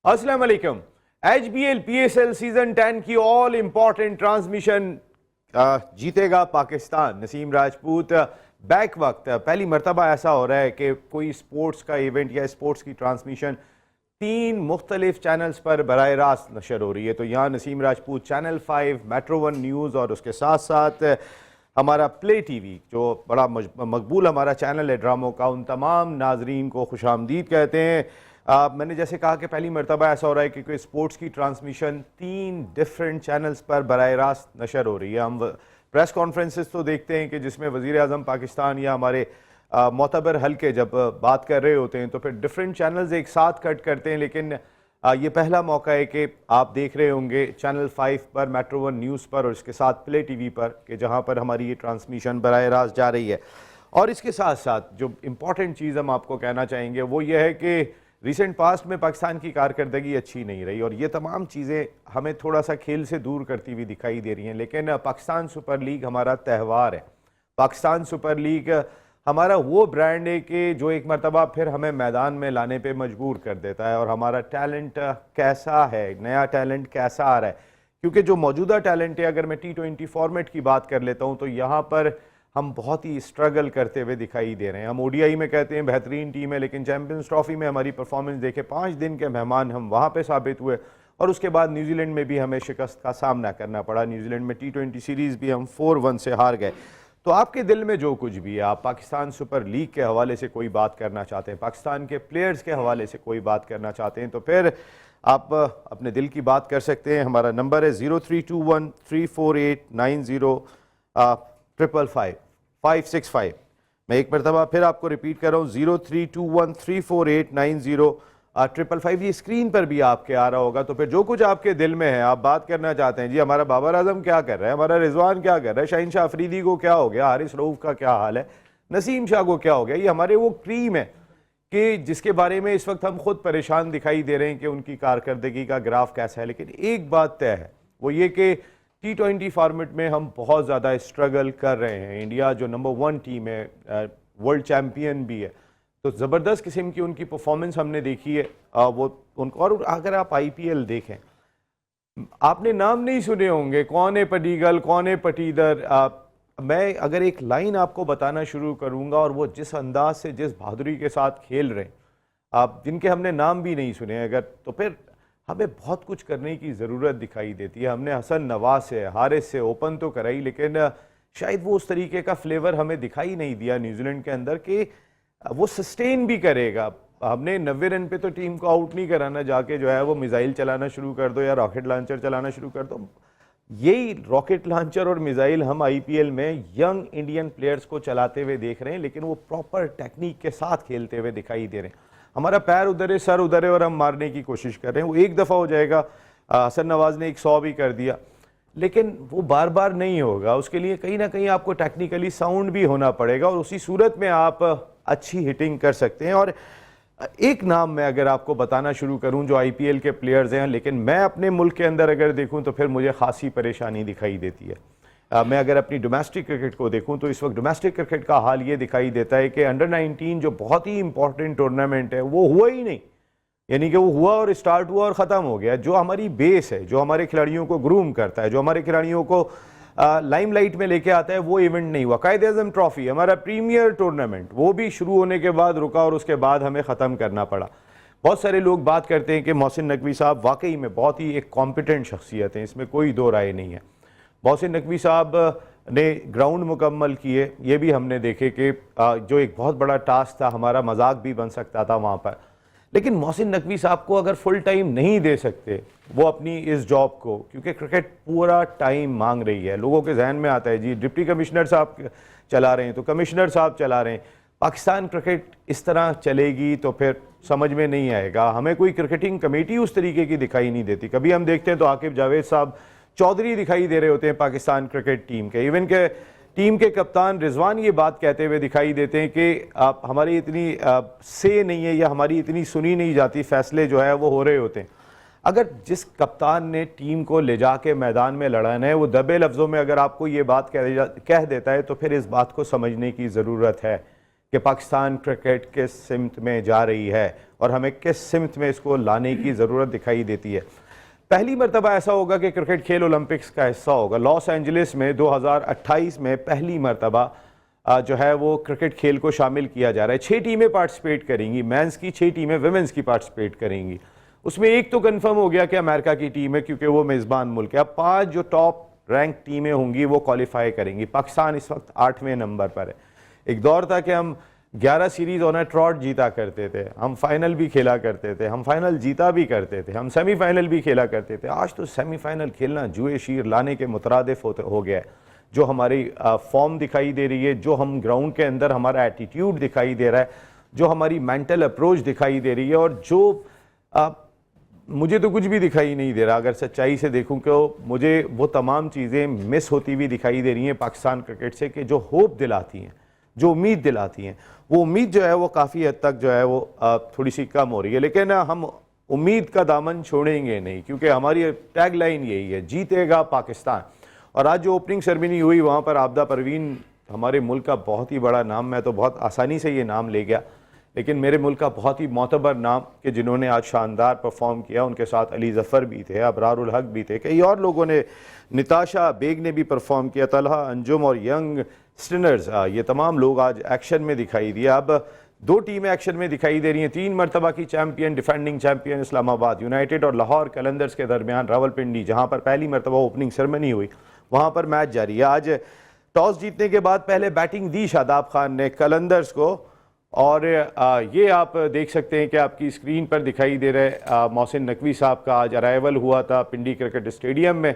अस्सलाम वालेकुम। HBL PSL season 10 की ऑल इंपॉर्टेंट ट्रांसमिशन जीतेगा पाकिस्तान। नसीम राजपूत बैक वक्त पहली मरतबा ऐसा हो रहा है कि कोई स्पोर्ट्स का इवेंट या स्पोर्ट्स की ट्रांसमिशन 3 मुख्तलिफ चैनल्स पर बराह रास्त नशर हो रही है। तो यहाँ Naseem Rajput channel 5, metro 1 news और उसके साथ साथ हमारा प्ले टीवी जो बड़ा मकबूल हमारा चैनल है ड्रामों का, उन तमाम नाजरीन को खुशामदीद कहते हैं। मैंने जैसे कहा कि पहली मरतबा ऐसा हो रहा है कि कोई स्पोर्ट्स की ट्रांसमिशन 3 डिफरेंट चैनल्स पर बराह रास्त नशर हो रही है। हम प्रेस कॉन्फ्रेंसेस तो देखते हैं कि जिसमें वज़ीर आज़म पाकिस्तान या हमारे मोतबर हल्के जब बात कर रहे होते हैं तो फिर डिफरेंट चैनल्स एक साथ कट करते हैं, लेकिन ये पहला मौका है कि आप देख रहे होंगे चैनल 5 पर, मेट्रो 1 न्यूज़ पर और इसके साथ प्ले टीवी पर कि जहाँ पर हमारी ये ट्रांसमिशन बराह रास्त जा रही है। और इसके साथ साथ जो इम्पॉर्टेंट चीज़ हम आपको कहना चाहेंगे वो ये है कि रिसेंट पास्ट में पाकिस्तान की कारकर्दगी अच्छी नहीं रही और ये तमाम चीज़ें हमें थोड़ा सा खेल से दूर करती हुई दिखाई दे रही हैं। लेकिन पाकिस्तान सुपर लीग हमारा त्यौहार है। पाकिस्तान सुपर लीग हमारा वो ब्रांड है कि जो एक मरतबा फिर हमें मैदान में लाने पे मजबूर कर देता है। और हमारा टैलेंट कैसा है, नया टैलेंट कैसा आ रहा है, क्योंकि जो मौजूदा टैलेंट है, अगर मैं T20 फॉर्मेट की बात कर लेता हूँ तो यहाँ पर हम बहुत ही स्ट्रगल करते हुए दिखाई दे रहे हैं। हम ODI में कहते हैं बेहतरीन टीम है, लेकिन चैंपियंस ट्रॉफी में हमारी परफॉर्मेंस देखे 5 दिन के मेहमान हम वहाँ पे साबित हुए और उसके बाद न्यूजीलैंड में भी हमें शिकस्त का सामना करना पड़ा। न्यूजीलैंड में T20 सीरीज़ भी हम 4-1 से हार गए। तो आपके दिल में जो कुछ भी है, आप पाकिस्तान सुपर लीग के हवाले से कोई बात करना चाहते हैं, पाकिस्तान के प्लेयर्स के हवाले से कोई बात करना चाहते हैं, तो फिर आप अपने दिल की बात कर सकते हैं। हमारा नंबर है 0321-348-90-555-565। मैं एक मरतबा फिर आपको रिपीट कर रहा हूँ 0321-348-90-555। ये स्क्रीन पर भी आपके आ रहा होगा। तो फिर जो कुछ आपके दिल में है, आप बात करना चाहते हैं, जी हमारा बाबर आजम क्या कर रहा है, हमारा रिजवान क्या कर रहा है, शाहीन शाह अफरीदी को क्या हो गया, हारिस रऊफ का क्या हाल है, नसीम शाह को क्या हो गया, ये हमारे वो क्रीम है कि जिसके बारे में इस वक्त हम खुद परेशान दिखाई दे रहे हैं कि उनकी कारकर्दगी का ग्राफ कैसा है। लेकिन एक बात तय है, वो ये कि T20 फॉर्मेट में हम बहुत ज़्यादा स्ट्रगल कर रहे हैं। इंडिया जो नंबर 1 टीम है, वर्ल्ड चैम्पियन भी है, तो ज़बरदस्त किस्म की उनकी परफॉर्मेंस हमने देखी है वो उनको। और अगर आप IPL देखें, आपने नाम नहीं सुने होंगे, कौन है पडीगल, कौन है पटीदर। मैं अगर एक लाइन आपको बताना शुरू करूंगा और वो जिस अंदाज से, जिस बहादुरी के साथ खेल रहे हैं, आप जिनके हमने नाम भी नहीं सुने अगर, तो फिर हमें बहुत कुछ करने की ज़रूरत दिखाई देती है। हमने हसन नवाज से, हारिस से ओपन तो कराई, लेकिन शायद वो उस तरीके का फ्लेवर हमें दिखाई नहीं दिया न्यूजीलैंड के अंदर कि वो सस्टेन भी करेगा। हमने 90 रन पे तो टीम को आउट नहीं कराना, जाके जो है वो मिसाइल चलाना शुरू कर दो या रॉकेट लॉन्चर चलाना शुरू कर दो। यही रॉकेट लॉन्चर और मिसाइल हम IPL में यंग इंडियन प्लेयर्स को चलाते हुए देख रहे हैं, लेकिन वो प्रॉपर टेक्निक के साथ खेलते हुए दिखाई दे रहे हैं। हमारा पैर उधर है, सर उधर है और हम मारने की कोशिश कर रहे हैं। वो एक दफ़ा हो जाएगा, हसन नवाज ने 100 भी कर दिया, लेकिन वो बार बार नहीं होगा। उसके लिए कहीं ना कहीं आपको टेक्निकली साउंड भी होना पड़ेगा और उसी सूरत में आप अच्छी हिटिंग कर सकते हैं। और एक नाम मैं अगर आपको बताना शुरू करूं जो IPL के प्लेयर्स हैं, लेकिन मैं अपने मुल्क के अंदर अगर देखूं तो फिर मुझे खासी परेशानी दिखाई देती है। मैं अगर अपनी डोमेस्टिक क्रिकेट को देखूं तो इस वक्त डोमेस्टिक क्रिकेट का हाल ये दिखाई देता है कि अंडर 19 जो बहुत ही इंपॉर्टेंट टूर्नामेंट है वो हुआ ही नहीं। यानी कि वो हुआ और स्टार्ट हुआ और ख़त्म हो गया। जो हमारी बेस है, जो हमारे खिलाड़ियों को ग्रूम करता है, जो हमारे खिलाड़ियों को लाइमलाइट में लेके आता है, वो इवेंट नहीं हुआ। कायद-ए-आज़म ट्रॉफी हमारा प्रीमियर टूर्नामेंट, वो भी शुरू होने के बाद रुका और उसके बाद हमें ख़त्म करना पड़ा। बहुत सारे लोग बात करते हैं कि मोहसिन नकवी साहब वाकई में बहुत ही एक कॉम्पिटेंट शख्सियत है, इसमें कोई दो राय नहीं है। मोहसिन नकवी साहब ने ग्राउंड मुकम्मल किए, ये भी हमने देखे कि जो एक बहुत बड़ा टास्क था, हमारा मजाक भी बन सकता था वहाँ पर। लेकिन मोहसिन नकवी साहब को अगर फुल टाइम नहीं दे सकते वो अपनी इस जॉब को, क्योंकि क्रिकेट पूरा टाइम मांग रही है। लोगों के जहन में आता है जी डिप्टी कमिश्नर साहब चला रहे हैं तो कमिश्नर साहब चला रहे हैं, पाकिस्तान क्रिकेट इस तरह चलेगी तो फिर समझ में नहीं आएगा। हमें कोई क्रिकेटिंग कमेटी उस तरीके की दिखाई नहीं देती। कभी हम देखते हैं तो आकिब जावेद साहब चौधरी दिखाई दे रहे होते हैं पाकिस्तान क्रिकेट टीम के, इवन के टीम के कप्तान रिजवान ये बात कहते हुए दिखाई देते हैं कि आप हमारी इतनी से नहीं है या हमारी इतनी सुनी नहीं जाती, फैसले जो है वो हो रहे होते हैं। अगर जिस कप्तान ने टीम को ले जाके मैदान में लड़ाना है वो दबे लफ्ज़ों में अगर आपको ये बात कह देता है तो फिर इस बात को समझने की ज़रूरत है कि पाकिस्तान क्रिकेट किस सिमत में जा रही है और हमें किस सिमत में इसको लाने की ज़रूरत दिखाई देती है। पहली मरतबा ऐसा होगा कि क्रिकेट खेल ओलंपिक्स का हिस्सा होगा। लॉस एंजलिस में 2028 में पहली मरतबा जो है वो क्रिकेट खेल को शामिल किया जा रहा है। 6 टीमें पार्टिसिपेट करेंगी, मेंस की 6 टीमें विमेंस की पार्टिसिपेट करेंगी। उसमें एक तो कंफर्म हो गया कि अमेरिका की टीम है क्योंकि वो मेज़बान मुल्क है। अब 5 जो टॉप रैंक टीमें होंगी वो क्वालिफाई करेंगी। पाकिस्तान इस वक्त 8वें नंबर पर है। एक दौर था कि हम 11 सीरीज ऑन अ ट्रॉट जीता करते थे, हम फाइनल भी खेला करते थे, हम फाइनल जीता भी करते थे, हम सेमीफाइनल भी खेला करते थे। आज तो सेमीफाइनल खेलना जुए शीर लाने के मुतरादिफ हो गया है। जो हमारी फॉर्म दिखाई दे रही है, जो हम ग्राउंड के अंदर हमारा एटीट्यूड दिखाई दे रहा है, जो हमारी मेंटल अप्रोच दिखाई दे रही है, और जो मुझे तो कुछ भी दिखाई नहीं दे रहा। अगर सच्चाई से देखूं तो मुझे वो तमाम चीज़ें मिस होती हुई दिखाई दे रही हैं पाकिस्तान क्रिकेट से, कि जो होप दिलाती हैं, जो उम्मीद दिलाती हैं, वो उम्मीद जो है वो काफ़ी हद तक जो है वो थोड़ी सी कम हो रही है। लेकिन हम उम्मीद का दामन छोड़ेंगे नहीं, क्योंकि हमारी टैग लाइन यही है, जीतेगा पाकिस्तान। और आज जो ओपनिंग सेरेमनी हुई वहाँ पर आबदा परवीन, हमारे मुल्क का बहुत ही बड़ा नाम, मैं तो बहुत आसानी से ये नाम ले गया, लेकिन मेरे मुल्क का बहुत ही मोतबर नाम कि जिन्होंने आज शानदार परफॉर्म किया। उनके साथ अली ज़फ़र भी थे, अबरारुल हक भी थे, कई और लोगों ने, निताशा बेग ने भी परफॉर्म किया, तलहा अंजुम और यंग स्टिनर्स, ये तमाम लोग आज एक्शन में दिखाई दिए। अब 2 टीमें एक्शन में दिखाई दे रही हैं। 3 मरतबा की champion, defending champion Islamabad United और लाहौर कलंदर्स के दरमियान रावलपिंडी, जहाँ पर पहली मरतबा ओपनिंग सेरेमनी हुई, वहाँ पर मैच जारी है। आज टॉस जीतने के बाद पहले बैटिंग दी शादाब खान ने कलंदर्स को, और ये आप देख सकते हैं कि आपकी स्क्रीन पर दिखाई दे रहे मोहसिन नकवी साहब का आज अराइवल हुआ था पिंडी क्रिकेट स्टेडियम में।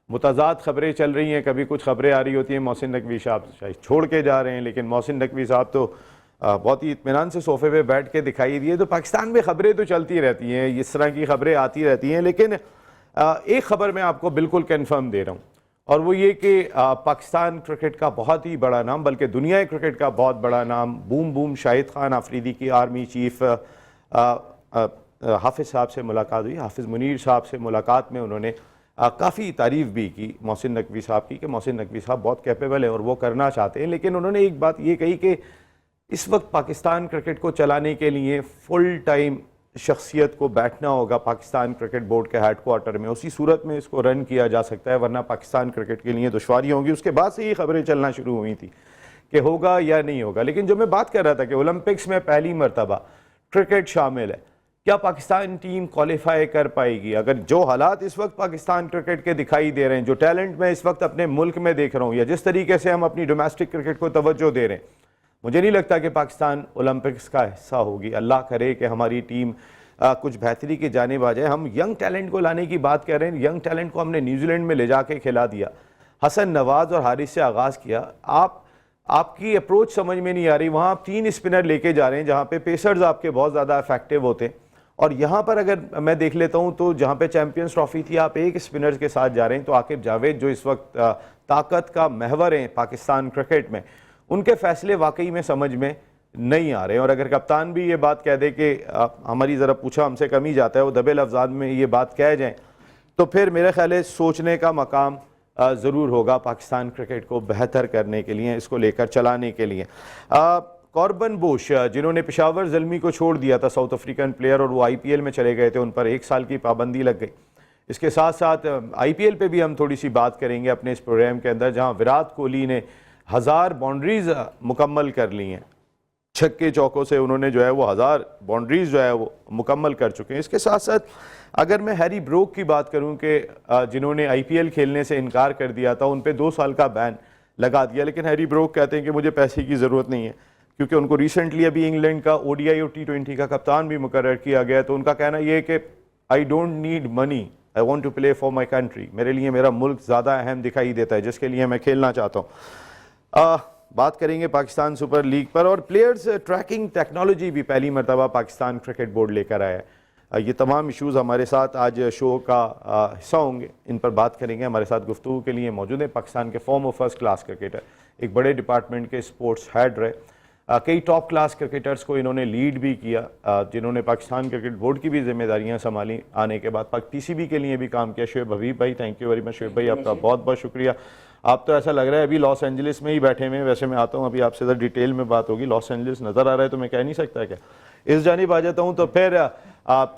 मुतज़ाद खबरें चल रही हैं, कभी कुछ खबरें आ रही होती हैं मोहसिन नकवी साहब शायद छोड़ के जा रहे हैं, लेकिन मोहसिन नकवी साहब तो बहुत ही इत्मीनान से सोफे पे बैठ के दिखाई दिए। तो पाकिस्तान में खबरें तो चलती रहती हैं, इस तरह की खबरें आती रहती हैं, लेकिन एक खबर मैं आपको बिल्कुल कन्फर्म दे रहा हूँ, और वो ये कि पाकिस्तान क्रिकेट का बहुत ही बड़ा नाम, बल्कि दुनिया क्रिकेट का बहुत बड़ा नाम, बूम बूम शाहिद खान आफरीदी की आर्मी चीफ हाफिज़ साहब से मुलाकात हुई। हाफिज़ मुनीर साहब से मुलाकात में उन्होंने काफ़ी तारीफ़ भी की मोहसिन नकवी साहब की, कि मोहसिन नकवी साहब बहुत कैपेबल है और वो करना चाहते हैं। लेकिन उन्होंने एक बात ये कही कि इस वक्त पाकिस्तान क्रिकेट को चलाने के लिए फुल टाइम शख्सियत को बैठना होगा पाकिस्तान क्रिकेट बोर्ड के हेडक्वार्टर में, उसी सूरत में इसको रन किया जा सकता है, वरना पाकिस्तान क्रिकेट के लिए दुश्वारी होगी। उसके बाद से ये खबरें चलना शुरू हुई थी कि होगा या नहीं होगा। लेकिन जो मैं बात कर रहा था कि ओलंपिक्स में पहली मरतबा क्रिकेट शामिल है, क्या पाकिस्तान टीम क्वालिफाई कर पाएगी? अगर जो हालात इस वक्त पाकिस्तान क्रिकेट के दिखाई दे रहे हैं, जो टैलेंट मैं इस वक्त अपने मुल्क में देख रहा हूँ, या जिस तरीके से हम अपनी डोमेस्टिक क्रिकेट को तवज्जो दे रहे हैं, मुझे नहीं लगता कि पाकिस्तान ओलंपिक्स का हिस्सा होगी। अल्लाह करे कि हमारी टीम कुछ बेहतरी की जानिब आ जाए। हम यंग टैलेंट को लाने की बात कर रहे हैं, यंग टैलेंट को हमने न्यूजीलैंड में ले जाके खिला दिया, हसन नवाज और हारिस से आगाज़ किया। आपकी अप्रोच समझ में नहीं आ रही। वहाँ आप 3 स्पिनर लेके जा रहे हैं, जहाँ पे पेसर्स आपके बहुत ज़्यादा इफेक्टिव होते हैं, और यहाँ पर अगर मैं देख लेता हूँ तो जहाँ पे चैंपियंस ट्रॉफी थी, आप 1 स्पिनर के साथ जा रहे हैं। तो आकिब जावेद जो इस वक्त ताकत का महवर हैं पाकिस्तान क्रिकेट में, उनके फैसले वाकई में समझ में नहीं आ रहे हैं। और अगर कप्तान भी ये बात कह दे कि हमारी ज़रा पूछा हमसे कम ही जाता है, वो दबे लफ्ज़ात में ये बात कह जाएँ, तो फिर मेरे ख्याल है सोचने का मकाम ज़रूर होगा पाकिस्तान क्रिकेट को बेहतर करने के लिए, इसको लेकर चलाने के लिए। कॉर्बन बुश, जिन्होंने पेशावर ज़ल्मी को छोड़ दिया था, साउथ अफ्रीकन प्लेयर, और वो IPL में चले गए थे, उन पर 1 साल की पाबंदी लग गई। इसके साथ साथ IPL पे भी हम थोड़ी सी बात करेंगे अपने इस प्रोग्राम के अंदर, जहाँ विराट कोहली ने 1000 बाउंड्रीज़ मुकम्मल कर ली हैं। छक्के चौकों से उन्होंने जो है वो 1000 बाउंड्रीज़ जो है वो मुकम्मल कर चुके हैं। इसके साथ साथ अगर मैं हैरी ब्रोक की बात करूं कि जिन्होंने IPL खेलने से इनकार कर दिया था, उन पे 2 साल का बैन लगा दिया, लेकिन हैरी ब्रोक कहते हैं कि मुझे पैसे की ज़रूरत नहीं है, क्योंकि उनको रिसेंटली अभी इंग्लैंड का ODI और T20 का कप्तान भी मुकर्रर किया गया। तो उनका कहना यह है कि I don't need money, I want to play for my country. मेरे लिए मेरा मुल्क ज़्यादा अहम दिखाई देता है, जिसके लिए मैं खेलना चाहता हूँ। बात करेंगे पाकिस्तान सुपर लीग पर, और प्लेयर्स ट्रैकिंग टेक्नोलॉजी भी पहली मरतबा पाकिस्तान क्रिकेट बोर्ड लेकर आया है। ये तमाम इशूज़ हमारे साथ आज शो का हिस्सा होंगे, इन पर बात करेंगे। हमारे साथ गुफ्तगू के लिए मौजूद है पाकिस्तान के फॉर्मर फर्स्ट क्लास क्रिकेटर, एक बड़े डिपार्टमेंट के स्पोर्ट्स हेड रहे, कई टॉप क्लास क्रिकेटर्स को इन्होंने लीड भी किया, जिन्होंने पाकिस्तान क्रिकेट बोर्ड की भी जिम्मेदारियां संभाली आने के बाद, पीसीबी के लिए भी काम किया। शुएब हबीब भाई, thank you very much Shoaib भाई, आपका बहुत बहुत शुक्रिया। आप तो ऐसा लग रहा है अभी लॉस एंजलिस में ही बैठे हुए हैं, वैसे मैं आता हूँ अभी आपसे ज़रा डिटेल में बात होगी। लॉस एंजलिस नज़र आ रहा है तो मैं कह नहीं सकता क्या। इस जानिब आ जाता हूँ तो फिर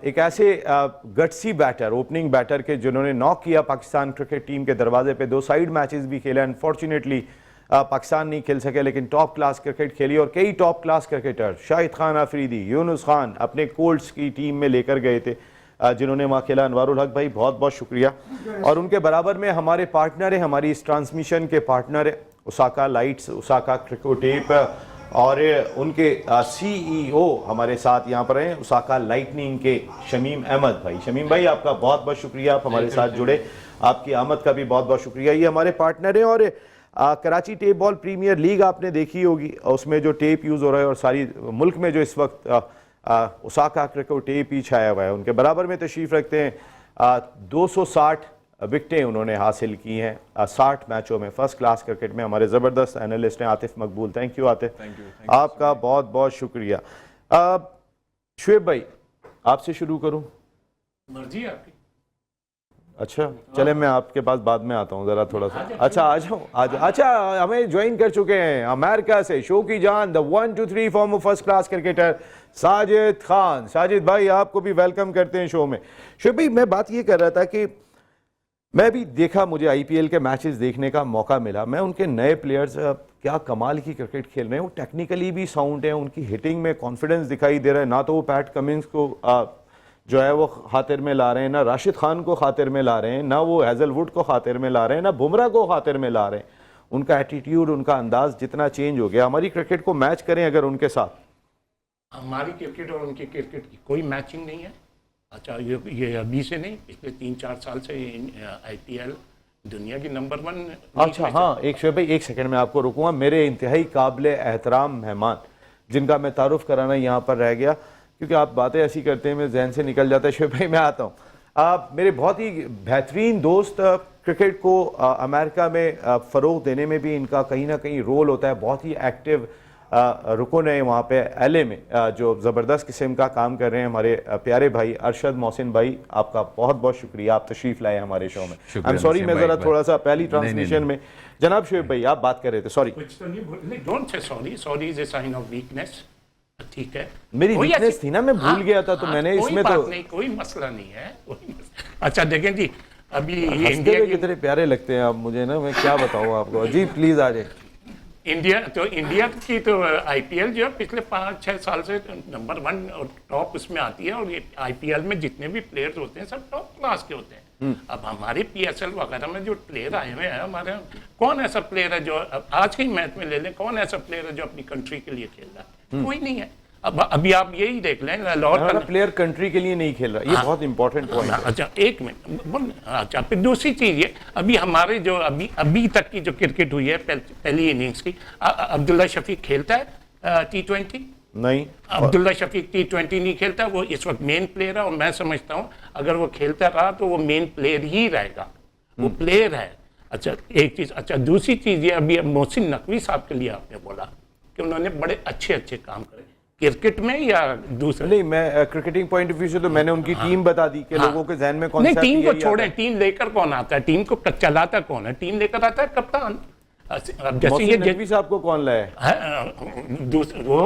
एक ऐसे गट्सी बैटर, ओपनिंग बैटर के जिन्होंने नॉक किया पाकिस्तान क्रिकेट टीम के दरवाजे पे, 2 साइड मैचेस भी खेले। अनफॉर्चुनेटली पाकिस्तान नहीं खेल सके, लेकिन टॉप क्लास क्रिकेट खेली और कई top class cricketer Shahid Khan Afridi, Yunus Khan अपने कोल्ट्स की टीम में लेकर गए थे, जिन्होंने वहाँ खेला। अनवारुल हक भाई बहुत बहुत शुक्रिया। और उनके बराबर में हमारे पार्टनर है, हमारी इस ट्रांसमिशन के पार्टनर है ओसाका लाइट्स, ओसाका क्रिकेटेप, और उनके CEO हमारे साथ यहाँ पर हैं ओसाका लाइटनिंग के शमीम अहमद भाई। शमीम भाई आपका बहुत बहुत शुक्रिया, आप हमारे साथ जुड़े, आपकी आमद का भी बहुत बहुत शुक्रिया। ये हमारे पार्टनर हैं। और Karachi tape ball premier league आपने देखी होगी, उसमें जो टेप यूज़ हो रहा है और सारी मुल्क में जो इस वक्त ओसाका क्रिकेट टेप ही छाया हुआ है, उनके बराबर में तशरीफ़ रखते हैं। 260 विकटें उन्होंने हासिल की हैं 60 मैचों में। फर्स्ट क्लास क्रिकेट में हमारे ज़बरदस्त एनालिस्ट हैं आतिफ मकबूल। थैंक यू आतिफ, आपका बहुत बहुत शुक्रिया। शुएब भाई आपसे शुरू करूं? मर्जी आपकी। अच्छा चले, मैं आपके पास बाद में आता हूं ज़रा थोड़ा सा। अच्छा आ जाऊँ आज। अच्छा हमें ज्वाइन कर चुके हैं अमेरिका से शो की जान, the 1 2 3 farmer first class cricketer Sajid Khan. Sajid भाई आपको भी वेलकम करते हैं शो में। शुएब भाई मैं बात ये कर रहा था कि मैं भी देखा, मुझे IPL के मैचेस देखने का मौका मिला। मैं उनके नए प्लेयर्स क्या कमाल की क्रिकेट खेल रहे हैं, वो टेक्निकली भी साउंड है, उनकी हिटिंग में कॉन्फिडेंस दिखाई दे रहा है। ना तो वो पैट कमिंस को जो है वो खातिर में ला रहे हैं, ना राशिद खान को खातिर में ला रहे हैं, ना वो हैजलवुड को खातिर में ला रहे हैं, ना बुमराह को खातिर में ला रहे हैं। उनका एटीट्यूड, उनका अंदाज जितना चेंज हो गया, हमारी क्रिकेट को मैच करें अगर उनके साथ। हमारी क्रिकेट और उनकी क्रिकेट की कोई मैचिंग नहीं है। अच्छा ये अभी से नहीं, पिछले 3-4 साल से IPL दुनिया की नंबर 1। अच्छा हाँ, एक शुएब भाई एक सेकंड में आपको रुकूंगा। मेरे इंतहाई काबिल एहतराम मेहमान जिनका मैं तारुफ कराना यहाँ पर रह गया, क्योंकि आप बातें ऐसी करते हैं मैं जहन से निकल जाता है। शुएब भाई मैं आता हूँ। आप मेरे बहुत ही बेहतरीन दोस्त, क्रिकेट को अमेरिका में फ़रोग देने में भी इनका कहीं ना कहीं रोल होता है। बहुत ही एक्टिव रुकन है वहाँ पे LA में, जो ज़बरदस्त किस्म का काम कर रहे हैं। हमारे प्यारे भाई अरशद मोहसिन भाई, आपका बहुत बहुत शुक्रिया, आप तशरीफ़ लाए हमारे शो में। आई एम सॉरी, मैं ज़रा थोड़ा सा पहली ट्रांसमिशन में। जनाब शुएब भाई आप बात कर रहे थे, सॉरी। कुछ तो नहीं, don't say sorry, sorry is a sign of weakness. ठीक है, मेरी वीकनेस थी ना, मैं भूल गया था, तो मैंने इसमें तो नहीं, कोई मसला नहीं है। अच्छा देखें जी, अभी इंडिया कितने प्यारे लगते हैं आप मुझे ना, मैं क्या बताऊँ आपको। जी प्लीज़ आ जाए। इंडिया की तो IPL जो है पिछले 5-6 साल से नंबर 1 और टॉप उसमें आती है। और ये IPL में जितने भी प्लेयर्स होते हैं सब टॉप क्लास के होते हैं। अब हमारे PSL वगैरह में जो प्लेयर आए हुए हैं हमारे, कौन ऐसा प्लेयर है जो आज के मैच में ले लें, कौन ऐसा प्लेयर है जो अपनी कंट्री के लिए खेल रहा है? कोई नहीं है। अब अभी आप यही देख लें, लाहौर प्लेयर कंट्री के लिए नहीं खेल रहा, ये बहुत इंपॉर्टेंट पॉइंट है। अच्छा एक मिनट। अच्छा फिर दूसरी चीज ये, अभी हमारे जो अभी तक की जो क्रिकेट हुई है पहली इनिंग्स की, अब्दुल्ला शफीक खेलता है T20? नहीं, अब्दुल्ला शफीक T20 नहीं खेलता। वो इस वक्त मेन प्लेयर है और मैं समझता हूँ अगर वो खेलता रहा तो वो मेन प्लेयर ही रहेगा, वो प्लेयर है। अच्छा एक चीज। अच्छा दूसरी चीज ये, अभी मोहसिन नकवी साहब के लिए आपने बोला कि उन्होंने बड़े अच्छे काम करे क्रिकेट में या दूसरे? नहीं, मैं क्रिकेटिंग पॉइंट ऑफ व्यू से तो मैंने उनकी टीम बता दी कि लोगों के जहन में कौन सा टीम को छोड़ें, टीम लेकर कौन आता है, टीम को चलाता कौन है? टीम लेकर आता है कप्तान। जैसे ये नकवी साहब को कौन लाया है? वो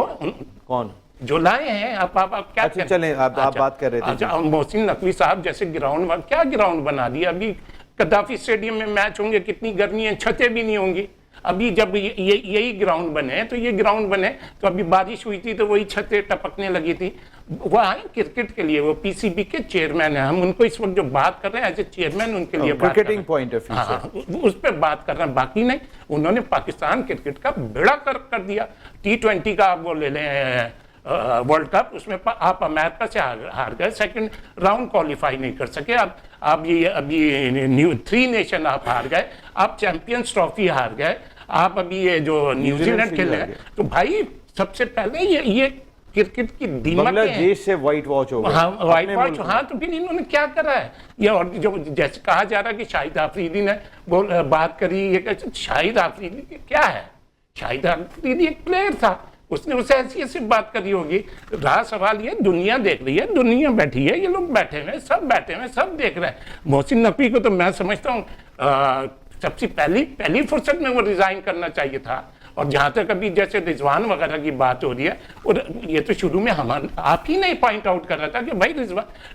कौन जो लाए हैं आप क्या? अच्छा चलें, आप बात कर रहे थे। अच्छा मोहसिन नकवी साहब जैसे ग्राउंड, क्या ग्राउंड बना दिया। अभी कद्दाफी स्टेडियम में मैच होंगे, कितनी गर्मी है, छतें भी नहीं होंगी। अभी जब यही ग्राउंड बने तो ये ग्राउंड बने तो अभी बारिश हुई थी तो वही छतें टपकने लगी थी। वो आए क्रिकेट के लिए, वो PCB के चेयरमैन है, हम उनको इस वक्त जो बात कर रहे हैं एज ए चेयरमैन उनके लिए क्रिकेटिंग पॉइंट ऑफ व्यू उस पर बात कर रहे हैं। बाकी नहीं, उन्होंने पाकिस्तान क्रिकेट का बेड़ा कर दिया। T20 का आप वो ले लें वर्ल्ड कप, उसमें आप अमेरिका से हार गए, सेकंड राउंड क्वालिफाई नहीं कर सके। आप ये अभी 3 नेशन आप हार गए, आप चैंपियंस ट्रॉफी हार गए, आप अभी ये जो न्यूजीलैंड खेले हैं। तो भाई सबसे पहले ये क्रिकेट की दीमक है। बांग्लादेश से व्हाइट वॉच हो गया। हाँ व्हाइट वॉच। हाँ तो फिर इन्होंने क्या करा है ये? और जो जैसे कहा जा रहा है कि शाहिद आफरीदी ने वो बात करी, ये शाहिद आफरीदी क्या है? शाहिद आफरीदी एक प्लेयर था, उसने उसे ऐसी ऐसी बात करी होगी। रहा सवाल ये, दुनिया देख रही है, दुनिया बैठी है, ये लोग बैठे हुए, सब बैठे हुए, सब देख रहे हैं। मोहसिन नकवी को तो मैं समझता हूँ सबसे पहली फुर्सत में वो रिजाइन करना चाहिए था। और जहां तक अभी जैसे रिजवान वगैरह की बात हो रही है, और ये तो शुरू में आप ही नहीं पॉइंट आउट कर रहा था कि भाई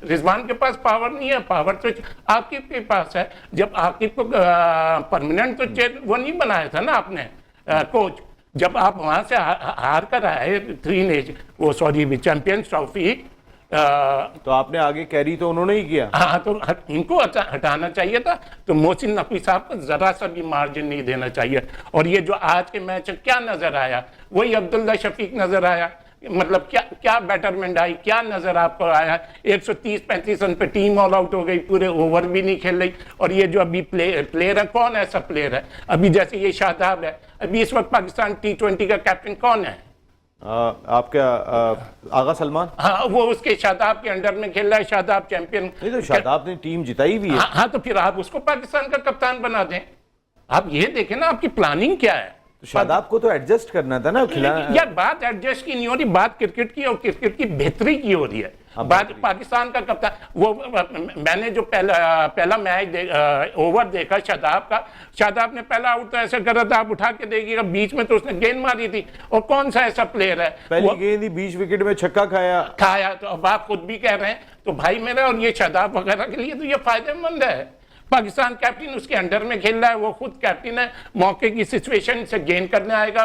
रिजवान के पास पावर नहीं है, पावर तो आकिब के पास है। जब आकिब को परमानेंट तो चेयर वो नहीं बनाया था ना आपने कोच, जब आप वहां से हार कर आए चैंपियंस ट्रॉफी, तो आपने आगे कैरी तो उन्होंने ही किया। हाँ, तो इनको हटाना चाहिए था। तो मोहसिन नकवी साहब को जरा सा भी मार्जिन नहीं देना चाहिए। और ये जो आज के मैच क्या नजर आया, वही अब्दुल्ला शफीक नजर आया। मतलब क्या बेटरमेंट आई, क्या नजर आपको आया? 130-35 रन पे टीम ऑल आउट हो गई, पूरे ओवर भी नहीं खेल रही। और ये जो अभी प्लेयर है, कौन ऐसा प्लेयर है अभी, जैसे ये शादाब है, अभी इस वक्त पाकिस्तान T20 का कैप्टन कौन है? आपका आगा सलमान। हाँ, वो उसके शादाब के अंडर में खेल रहा है, शादाब चैंपियन। नहीं तो शादाब ने टीम जिताई भी है। हाँ, तो फिर आप उसको पाकिस्तान का कप्तान बना दें। आप ये देखें ना, आपकी प्लानिंग क्या है। तो शादाब को तो एडजस्ट करना था ना, खिलाना। यार बात एडजस्ट की नहीं हो रही, बात क्रिकेट की और क्रिकेट की बेहतरी की हो रही है। बात पाकिस्तान का कप्तान, वो मैंने जो पहला मैच ओवर देखा शादाब ने पहला आउट तो ऐसा करा था, आप उठा के देखिएगा, बीच में तो उसने गेंद मारी थी। और कौन सा ऐसा प्लेयर है, पहली गेंद ही 20 विकेट में छक्का खाया। तो अब आप खुद भी कह रहे हैं, तो भाई मेरा और ये शादाब वगैरह के लिए तो ये फायदेमंद है। पाकिस्तान कैप्टन उसके अंडर में खेल रहा है, वो खुद कैप्टन है, मौके की सिचुएशन से गेन करने आएगा,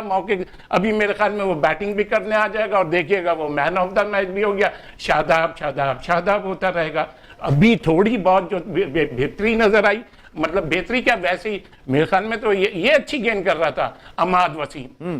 अभी मेरे ख्याल में वो बैटिंग भी करने आ जाएगा, और देखिएगा वो मैन ऑफ द मैच भी हो गया। शादाब होता रहेगा। अभी थोड़ी बहुत जो बेहतरी नजर आई, मतलब बेहतरी क्या, वैसे ही मेरे ख्याल में तो ये अच्छी गेंद कर रहा था अमाद वसीम।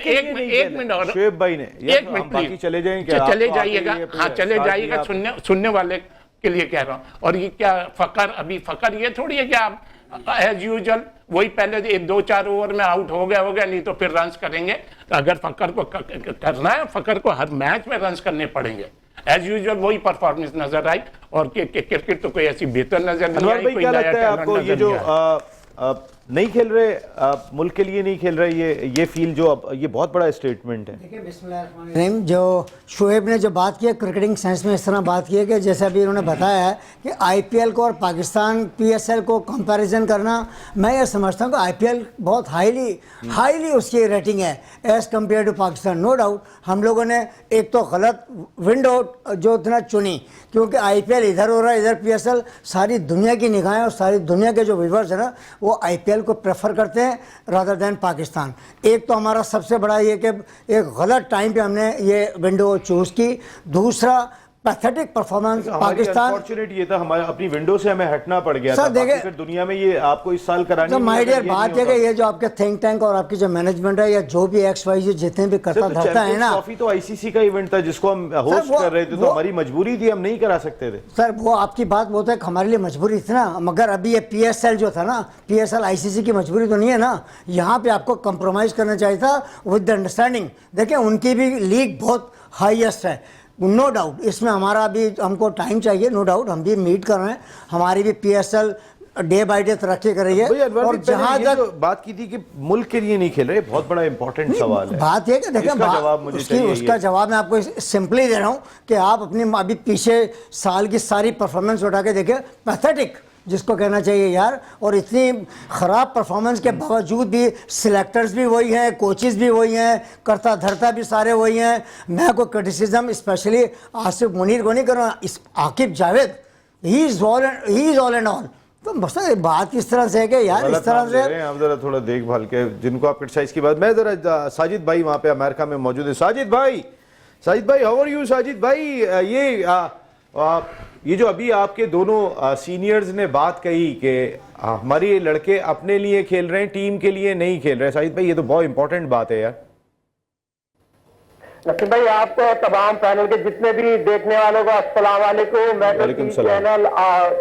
एक मिनट और शुएब भाई ने, एक मिनट प्लीज, चले जाएंगे, चले जाइएगा। हाँ, चले जाइएगा, सुनने वाले के लिए कह रहा हूं। और ये क्या फकर ये थोड़ी है कि आप एज यूजुअल वही पहले 2-4 ओवर में आउट हो गया, नहीं तो फिर रन्स करेंगे। तो अगर फकर को करना है, फकर को हर मैच में रन्स करने पड़ेंगे। एज यूजुअल वही परफॉर्मेंस नजर आई, और क्रिकेट तो कोई ऐसी बेहतर नजर नहीं आई। क्या लगता है आपको, ये जो नहीं खेल रहे, मुल्क के लिए नहीं खेल रहे, ये फील जो अब ये बहुत बड़ा स्टेटमेंट है। देखिए, बिस्मिल्लाह, जो शुएब ने जो बात की है क्रिकेटिंग साइंस में, इस तरह बात की है कि जैसे अभी उन्होंने बताया है कि आईपीएल को और पाकिस्तान पीएसएल को कंपैरिजन करना, मैं ये समझता हूँ कि आईपीएल बहुत हाईली उसकी रेटिंग है as compare to Pakistan. No doubt हम लोगों ने एक तो गलत विंडो जो इतना चुनी, क्योंकि आईपीएल इधर हो रहा है, इधर पीएसएल, सारी दुनिया की निगाहें और सारी दुनिया के जो व्यूवर्स है ना, वो आईपीएल को प्रेफर करते हैं रादर देन पाकिस्तान। एक तो हमारा सबसे बड़ा ये कि एक गलत टाइम पे हमने ये विंडो चूज की। दूसरा, पैथेटिक परफॉर्मेंस पाकिस्तान। अनफॉर्चुनेट ये था, हमारे अपनी विंडो से हमें हटना पड़ गया था। देखिए, फिर दुनिया में ये आपको इस साल करानी है। माय डियर, बात है कि ये जो आपके थिंक टैंक और आपकी जो मैनेजमेंट है, या जो भी XYZ जितने भी करता धरता है ना, ट्रॉफी तो आईसीसी का इवेंट था जिसको हम होस्ट कर रहे थे, तो हमारी मजबूरी थी, हम नहीं करा सकते थे। सर वो आपकी बात बहुत है, हमारे लिए मजबूरी थी ना, मगर अभी ये PSL जो था ना, PSL ICC की मजबूरी तो नहीं है ना। यहाँ पे आपको कंप्रोमाइज करना चाहिए था विद द अंडरस्टैंडिंग। देखिए, उनकी भी लीग बहुत हाईएस्ट है, नो डाउट। इसमें हमारा भी हमको टाइम चाहिए, नो डाउट, हम भी मीट कर रहे हैं, हमारी भी PSL डे बाय डे तरक्की कर रही है। और जहां तक बात की थी कि मुल्क के लिए नहीं खेल रहे, बहुत बड़ा इंपॉर्टेंट सवाल है। बात है कि देखिए, उसका जवाब मैं आपको सिंपली दे रहा हूं कि आप अपनी अभी पीछे साल की सारी परफॉर्मेंस उठा के देखिए, पैथेटिक जिसको कहना चाहिए यार। और इतनी ख़राब परफॉर्मेंस के बावजूद भी सिलेक्टर्स भी वही हैं, कोचेस भी वही हैं, करता धरता भी सारे वही हैं। मैं कोई क्रिटिसिज्म स्पेशली आसिफ मुनीर को नहीं कर रहा, इस Aqib Javed, he is all and all. तो बस बात इस तरह से है कि यार इस तरह से आप जरा थोड़ा देखभाल के, जिनको आप क्रिटिसाइज की बात, मैं जरा साजिद भाई वहाँ पे अमेरिका में मौजूद है। साजिद भाई, हाउ आर यू साजिद भाई? ये जो अभी आपके दोनों सीनियर्स ने बात कही कि हमारे लड़के अपने लिए खेल रहे हैं, टीम के लिए नहीं खेल रहे, साजिद भाई ये तो बहुत इंपॉर्टेंट बात है यार। नसीम भाई, आपको तमाम पैनल के जितने भी देखने वालों को अस्सलाम वालेकुम। मैं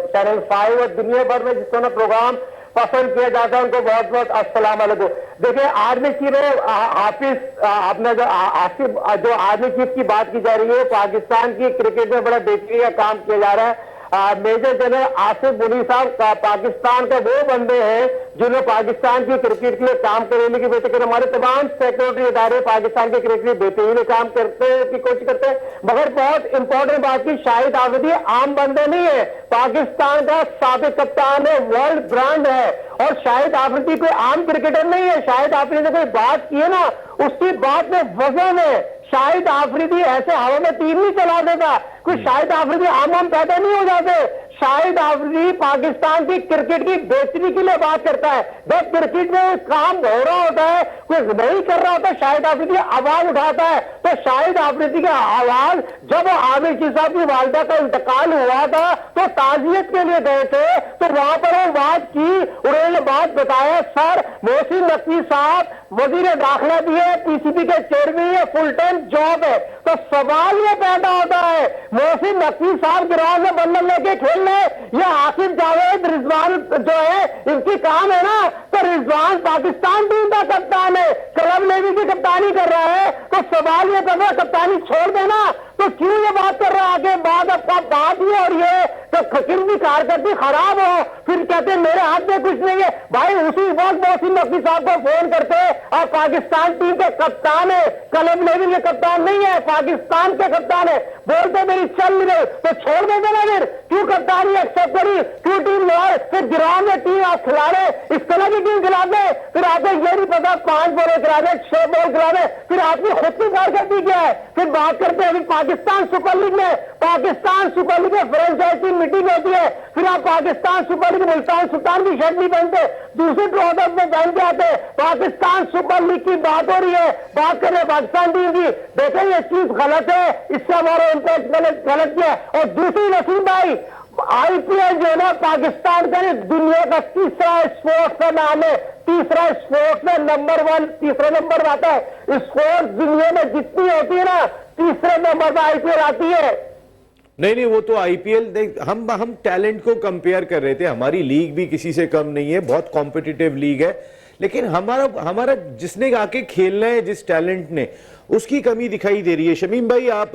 चैनल 5 और दुनिया भर में जिसको ना प्रोग्राम पसंद किया जाता है उनको बहुत बहुत अस्सलाम वालेकुम। देखिए, आर्मी चीफ हाफिज अपना जो आसिफ जो आर्मी चीफ की बात की जा रही है, पाकिस्तान की क्रिकेट में बड़ा बेहतरीन काम किया जा रहा है। मेजर जनरल आसिफ मुनी साहब पाकिस्तान के वो बंदे हैं जिन्होंने पाकिस्तान की क्रिकेट के लिए काम करने की बेहतर, हमारे तमाम सेक्रेटरी इदारे पाकिस्तान के क्रिकेट के लिए बेहतरीन काम करते की कोशिश करते हैं। मगर बहुत इंपॉर्टेंट बात की, शाहिद आफरीदी आम बंदे नहीं है, पाकिस्तान का साबिक कप्तान है, वर्ल्ड ब्रांड है। और शाहिद आफरीदी कोई आम क्रिकेटर नहीं है। शाहिद आफरीदी ने कोई बात की है ना, उसकी बात में वजन है। शाहिद आफरीदी ऐसे हवा में टीम नहीं चला देता, कोई शाहिद आफरीदी आम पैदा नहीं हो जाते। शाहिद आफरीदी पाकिस्तान की क्रिकेट की बेहतरी के लिए बात करता है। जब क्रिकेट में काम हो रहा होता है, कोई नहीं कर रहा होता, शाहिद आफरीदी आवाज उठाता है। तो शाहिद आफरीदी का आवाज जब आमिर की साहब की वालिदा का इंतकाल हुआ था तो ताजियत के लिए गए थे, तो वहां पर वो बात की, उन्होंने बात बताया, सर मोहसिन नकवी साहब वजीर दाखिला भी है, पीसीबी के चेयरमैन है, फुल टाइम जॉब है। तो सवाल ये पैदा होता है, मोहसिन नकवी साहब ग्राउंड में बंदर लेके खेल रहे, ये आसिफ जावेद रिजवान जो है इनकी काम है ना, तो रिजवान पाकिस्तान टीम का कप्तान है, क्लब नेवी की कप्तानी कर रहा है। तो सवाल ये कर रहा है कप्तानी छोड़ देना, तो क्यों ये बात कर रहा है आगे बात आपका बात ही और ये तो फकीर की कारकर्दगी खराब हो, फिर कहते मेरे हाथ में कुछ नहीं है। भाई उसी वक्त मोहसिन नकवी साहब को फोन करते और पाकिस्तान टीम के कप्तान है, क्लब नेवी के कप्तान नहीं है, पाकिस्तान के कप्तान है, बोलते मेरी चल नहीं रही तो छोड़ देते ना, फिर क्यों कप्तानी एक्सेप्ट करी, क्यों टीम लगाए, फिर ग्राउंड में टीम आप खिला रहे, इस तरह की टीम खिला दे, फिर आपको ये नहीं पता 5 बॉल खिला दे, 6 बॉल खिला दे, फिर आपकी खुद की कारकर्दगी क्या है। फिर बात करते हैं पाकिस्तान सुपर लीग में, पाकिस्तान सुपर लीग में फ्रेंचाइजी मीटिंग होती है, फिर आप पाकिस्तान सुपर लीग मुल्तान सुल्तान की शर्ट नहीं पहनते, दूसरे ट्रॉफी में पहन के आते। पाकिस्तान सुपर लीग की बात हो रही है, बात कर रहे हैं पाकिस्तान टीम की, देखें ये चीज गलत है, इससे हमारा इम्पैक्ट गलत किया। और दूसरी नसीम भाई, आईपीएल जो है ना पाकिस्तान का दुनिया का तीसरा स्पोर्ट्स का नाम है, तीसरा स्पोर्ट्स में नंबर 1 तीसरा नंबर आता है। स्पोर्ट्स दुनिया में जितनी होती है ना, तीसरे नंबर पर आईपीएल आती है। नहीं वो तो आईपीएल देख, हम टैलेंट को कंपेयर कर रहे थे, हमारी लीग भी किसी से कम नहीं है, बहुत कॉम्पिटिटिव लीग है, लेकिन हमारा जिसने आके खेलना है, जिस टैलेंट ने, उसकी कमी दिखाई दे रही है। शमीम भाई, आप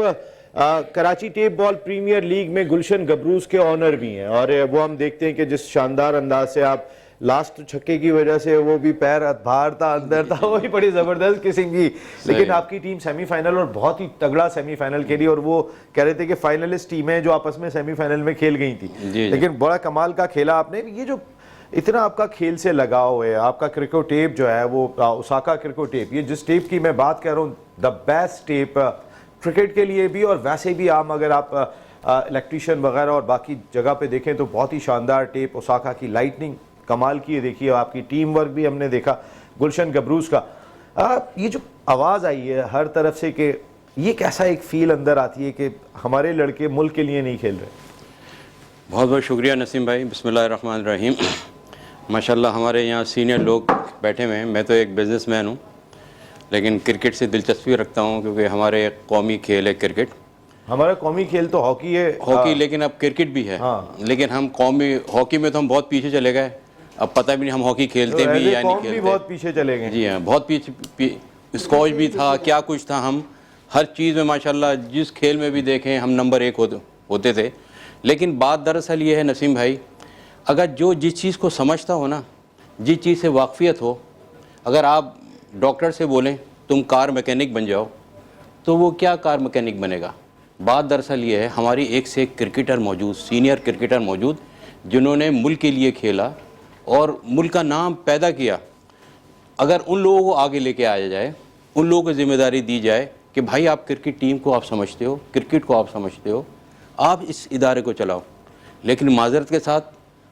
Karachi tape ball premier league में गुलशन गबरूज के ऑनर भी हैं, और वो हम देखते हैं कि जिस शानदार अंदाज से आप लास्ट छक्के की वजह से वो भी पैर बाहर था अंदर था, वो भी बड़ी जबरदस्त किसिंग की, लेकिन आपकी टीम सेमीफाइनल और बहुत ही तगड़ा सेमीफाइनल खेली, और वो कह रहे थे कि फाइनलिस्ट टीम है जो आपस में सेमीफाइनल में खेल गई थी, लेकिन बड़ा कमाल का खेला आपने। ये जो इतना आपका खेल से लगाव है, आपका क्रिकेट टेप जो है वो ओसाका क्रिकेट टेप, ये जिस टेप की मैं बात कर रहा हूँ, द बेस्ट टेप क्रिकेट के लिए भी और वैसे भी आम अगर आप इलेक्ट्रिशियन वगैरह और बाकी जगह पे देखें तो बहुत ही शानदार टेप, ओसाका की लाइटनिंग कमाल की है। देखिए आपकी टीम वर्क भी हमने देखा गुलशन गबरूज का। ये जो आवाज़ आई है हर तरफ से कि ये कैसा एक फील अंदर आती है कि हमारे लड़के मुल्क के लिए नहीं खेल रहे। बहुत बहुत शुक्रिया नसीम भाई, बिस्मिल्लाहिर्रहमानिर्रहीम। माशाल्लाह हमारे यहाँ सीनियर लोग बैठे हुए हैं, मैं तो एक बिजनेसमैन हूँ लेकिन क्रिकेट से दिलचस्पी रखता हूँ क्योंकि हमारे कौमी खेल है क्रिकेट। हमारा कौमी खेल तो हॉकी है, हॉकी, लेकिन अब क्रिकेट भी है। लेकिन हम कौमी हॉकी में तो हम बहुत पीछे चले गए, अब पता भी नहीं हम हॉकी खेलते भी या नहीं खेलते, बहुत पीछे चले गए। जी हाँ, बहुत पीछे, स्कॉच भी था, क्या कुछ था, हम हर चीज़ में माशाल्लाह जिस खेल में भी देखें हम नंबर 1 होते थे। लेकिन बात दरअसल ये है नसीम भाई, अगर जो जिस चीज़ को समझता हो ना, जिस चीज़ से वाकफियत हो, अगर आप डॉक्टर से बोलें तुम कार मैकेनिक बन जाओ तो वो क्या कार मैकेनिक बनेगा। बात दरअसल ये है, हमारी एक से एक क्रिकेटर मौजूद, सीनियर क्रिकेटर मौजूद, जिन्होंने मुल्क के लिए खेला और मुल्क का नाम पैदा किया। अगर उन लोगों को आगे लेके आया जाए, उन लोगों को जिम्मेदारी दी जाए कि भाई आप क्रिकेट टीम को आप समझते हो, क्रिकेट को आप समझते हो, आप इस इदारे को चलाओ। लेकिन माजरत के साथ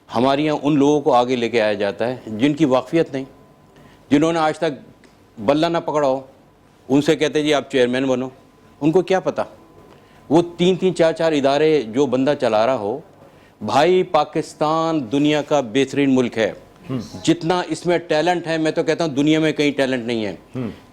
हमारे यहाँ उन लोगों को आगे लेके आया जाता है जिनकी वाकफियत नहीं, जिन्होंने आज तक बल्ला ना पकड़ा हो, उनसे कहते जी आप चेयरमैन बनो। उनको क्या पता, वो 3-3 4-4 इदारे जो बंदा चला रहा हो। भाई पाकिस्तान दुनिया का बेहतरीन मुल्क है, जितना इसमें टैलेंट है मैं तो कहता हूँ दुनिया में कहीं टैलेंट नहीं है।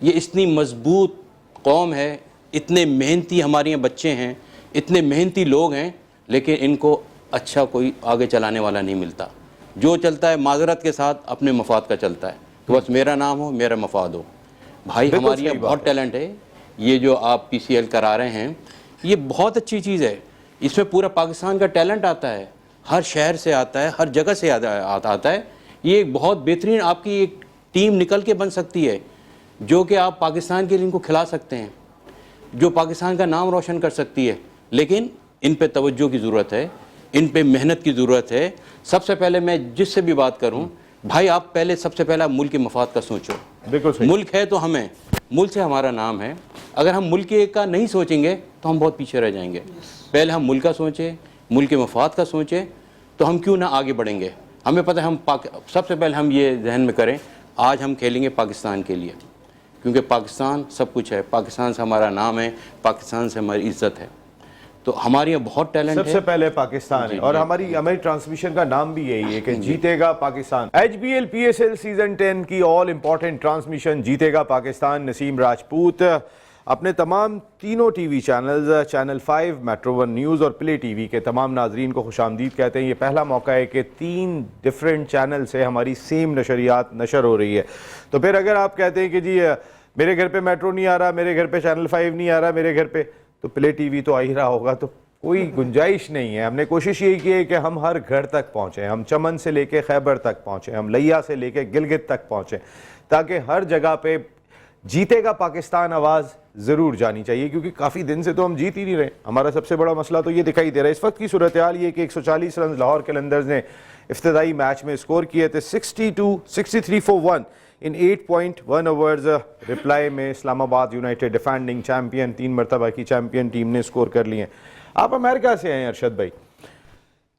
ये इतनी मजबूत कौम है, इतने मेहनती हमारे यहाँ बच्चे हैं, इतने मेहनती लोग हैं, लेकिन इनको अच्छा कोई आगे चलाने वाला नहीं मिलता। जो चलता है माजरत के साथ अपने मफाद का चलता है, तो बस मेरा नाम हो, मेरा मफाद हो। भाई हमारे यहाँ बहुत टैलेंट है। ये जो आप PCL करा रहे हैं ये बहुत अच्छी चीज़ है, इसमें पूरा पाकिस्तान का टैलेंट आता है, हर शहर से आता है, हर जगह से आता है। ये एक बहुत बेहतरीन आपकी एक टीम निकल के बन सकती है जो कि आप पाकिस्तान के लिए इनको खिला सकते हैं, जो पाकिस्तान का नाम रोशन कर सकती है। लेकिन इन पे तवज्जो की ज़रूरत है, इन पे मेहनत की ज़रूरत है। सबसे पहले मैं जिससे भी बात करूं, भाई आप पहले सबसे पहले आप मुल्क के मफाद का सोचो। बिल्कुल सही। मुल्क है तो हमें, मुल्क से हमारा नाम है। अगर हम मुल्क का नहीं सोचेंगे तो हम बहुत पीछे रह जाएंगे। पहले हम मुल्क का सोचें, मुल्क के मफाद का सोचें, तो हम क्यों ना आगे बढ़ेंगे। हमें पता है हम सबसे पहले हम ये जहन में करें, आज हम खेलेंगे पाकिस्तान के लिए, क्योंकि पाकिस्तान सब कुछ है, पाकिस्तान से हमारा नाम है, पाकिस्तान से हमारी इज्जत है। तो हमारे यहाँ बहुत टैलेंट है। सबसे पहले पाकिस्तान है और हमारी ट्रांसमिशन का नाम भी यही है कि जीतेगा पाकिस्तान। HBL PSL सीजन 10 की ऑल इंपॉर्टेंट ट्रांसमिशन जीतेगा पाकिस्तान। नसीम राजपूत अपने तमाम तीनों TV channels, channel 5, metro 1 news और प्ले टीवी के तमाम नाजरीन को खुशामदीद कहते हैं। ये पहला मौका है कि 3 डिफरेंट चैनल से हमारी सेम नशरियात नशर हो रही है। तो फिर अगर आप कहते हैं कि जी मेरे घर पे मेट्रो नहीं आ रहा, मेरे घर पे चैनल 5 नहीं आ रहा, मेरे घर पे तो प्ले टीवी तो आ ही रहा होगा, तो कोई गुंजाइश नहीं है। हमने कोशिश यही की है कि हम हर घर तक पहुँचें, हम चमन से लेके खैबर तक पहुँचें, हम लिया से लेके गिलगित तक पहुँचें, ताकि हर जगह पे जीतेगा पाकिस्तान आवाज़ ज़रूर जानी चाहिए, क्योंकि काफ़ी दिन से तो हम जीत ही नहीं रहे। हमारा सबसे बड़ा मसला तो ये दिखाई दे रहा है। इस वक्त की सूरत हाल ये कि 140 रन लाहौर कलंदर्स ने इफ्तिदाई मैच में स्कोर किए थे, 63 for 1 इन 8.1 ओवर्स। रिप्लाई में इस्लामाबाद यूनाइटेड डिफेंडिंग चैम्पियन, 3 मरतबा की चैम्पियन टीम ने स्कोर कर लिए। आप अमेरिका से हैं अरशद भाई,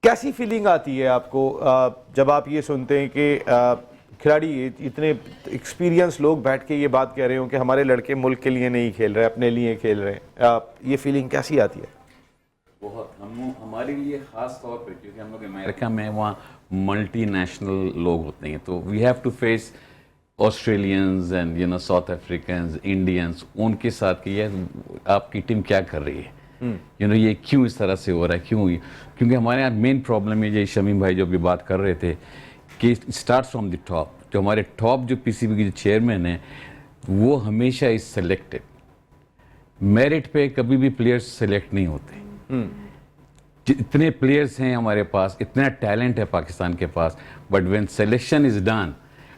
कैसी फीलिंग आती है आपको जब आप ये सुनते हैं कि खिलाड़ी इतने एक्सपीरियंस लोग बैठ के ये बात कह रहे हो कि हमारे लड़के मुल्क के लिए नहीं खेल रहे, अपने लिए खेल रहे हैं, ये फीलिंग कैसी आती है? बहुत हमारे लिए ख़ास तौर पे, क्योंकि हम लोग अमेरिका में वहाँ मल्टी नेशनल लोग होते हैं, तो we have to face Australians and South Africans, Indians, उनके साथ कि ये आपकी टीम क्या कर रही है, ये क्यों इस तरह से हो रहा है, क्यों? क्योंकि हमारे यहाँ मेन प्रॉब्लम है, ये शमीम भाई जो भी बात कर रहे थे कि स्टार्ट फ्रॉम द टॉप। जो हमारे टॉप जो PCB के जो चेयरमैन हैं वो हमेशा इज सेलेक्टेड, मेरिट पे कभी भी प्लेयर्स सेलेक्ट नहीं होते। इतने प्लेयर्स हैं हमारे पास, इतना टैलेंट है पाकिस्तान के पास, but when selection is done,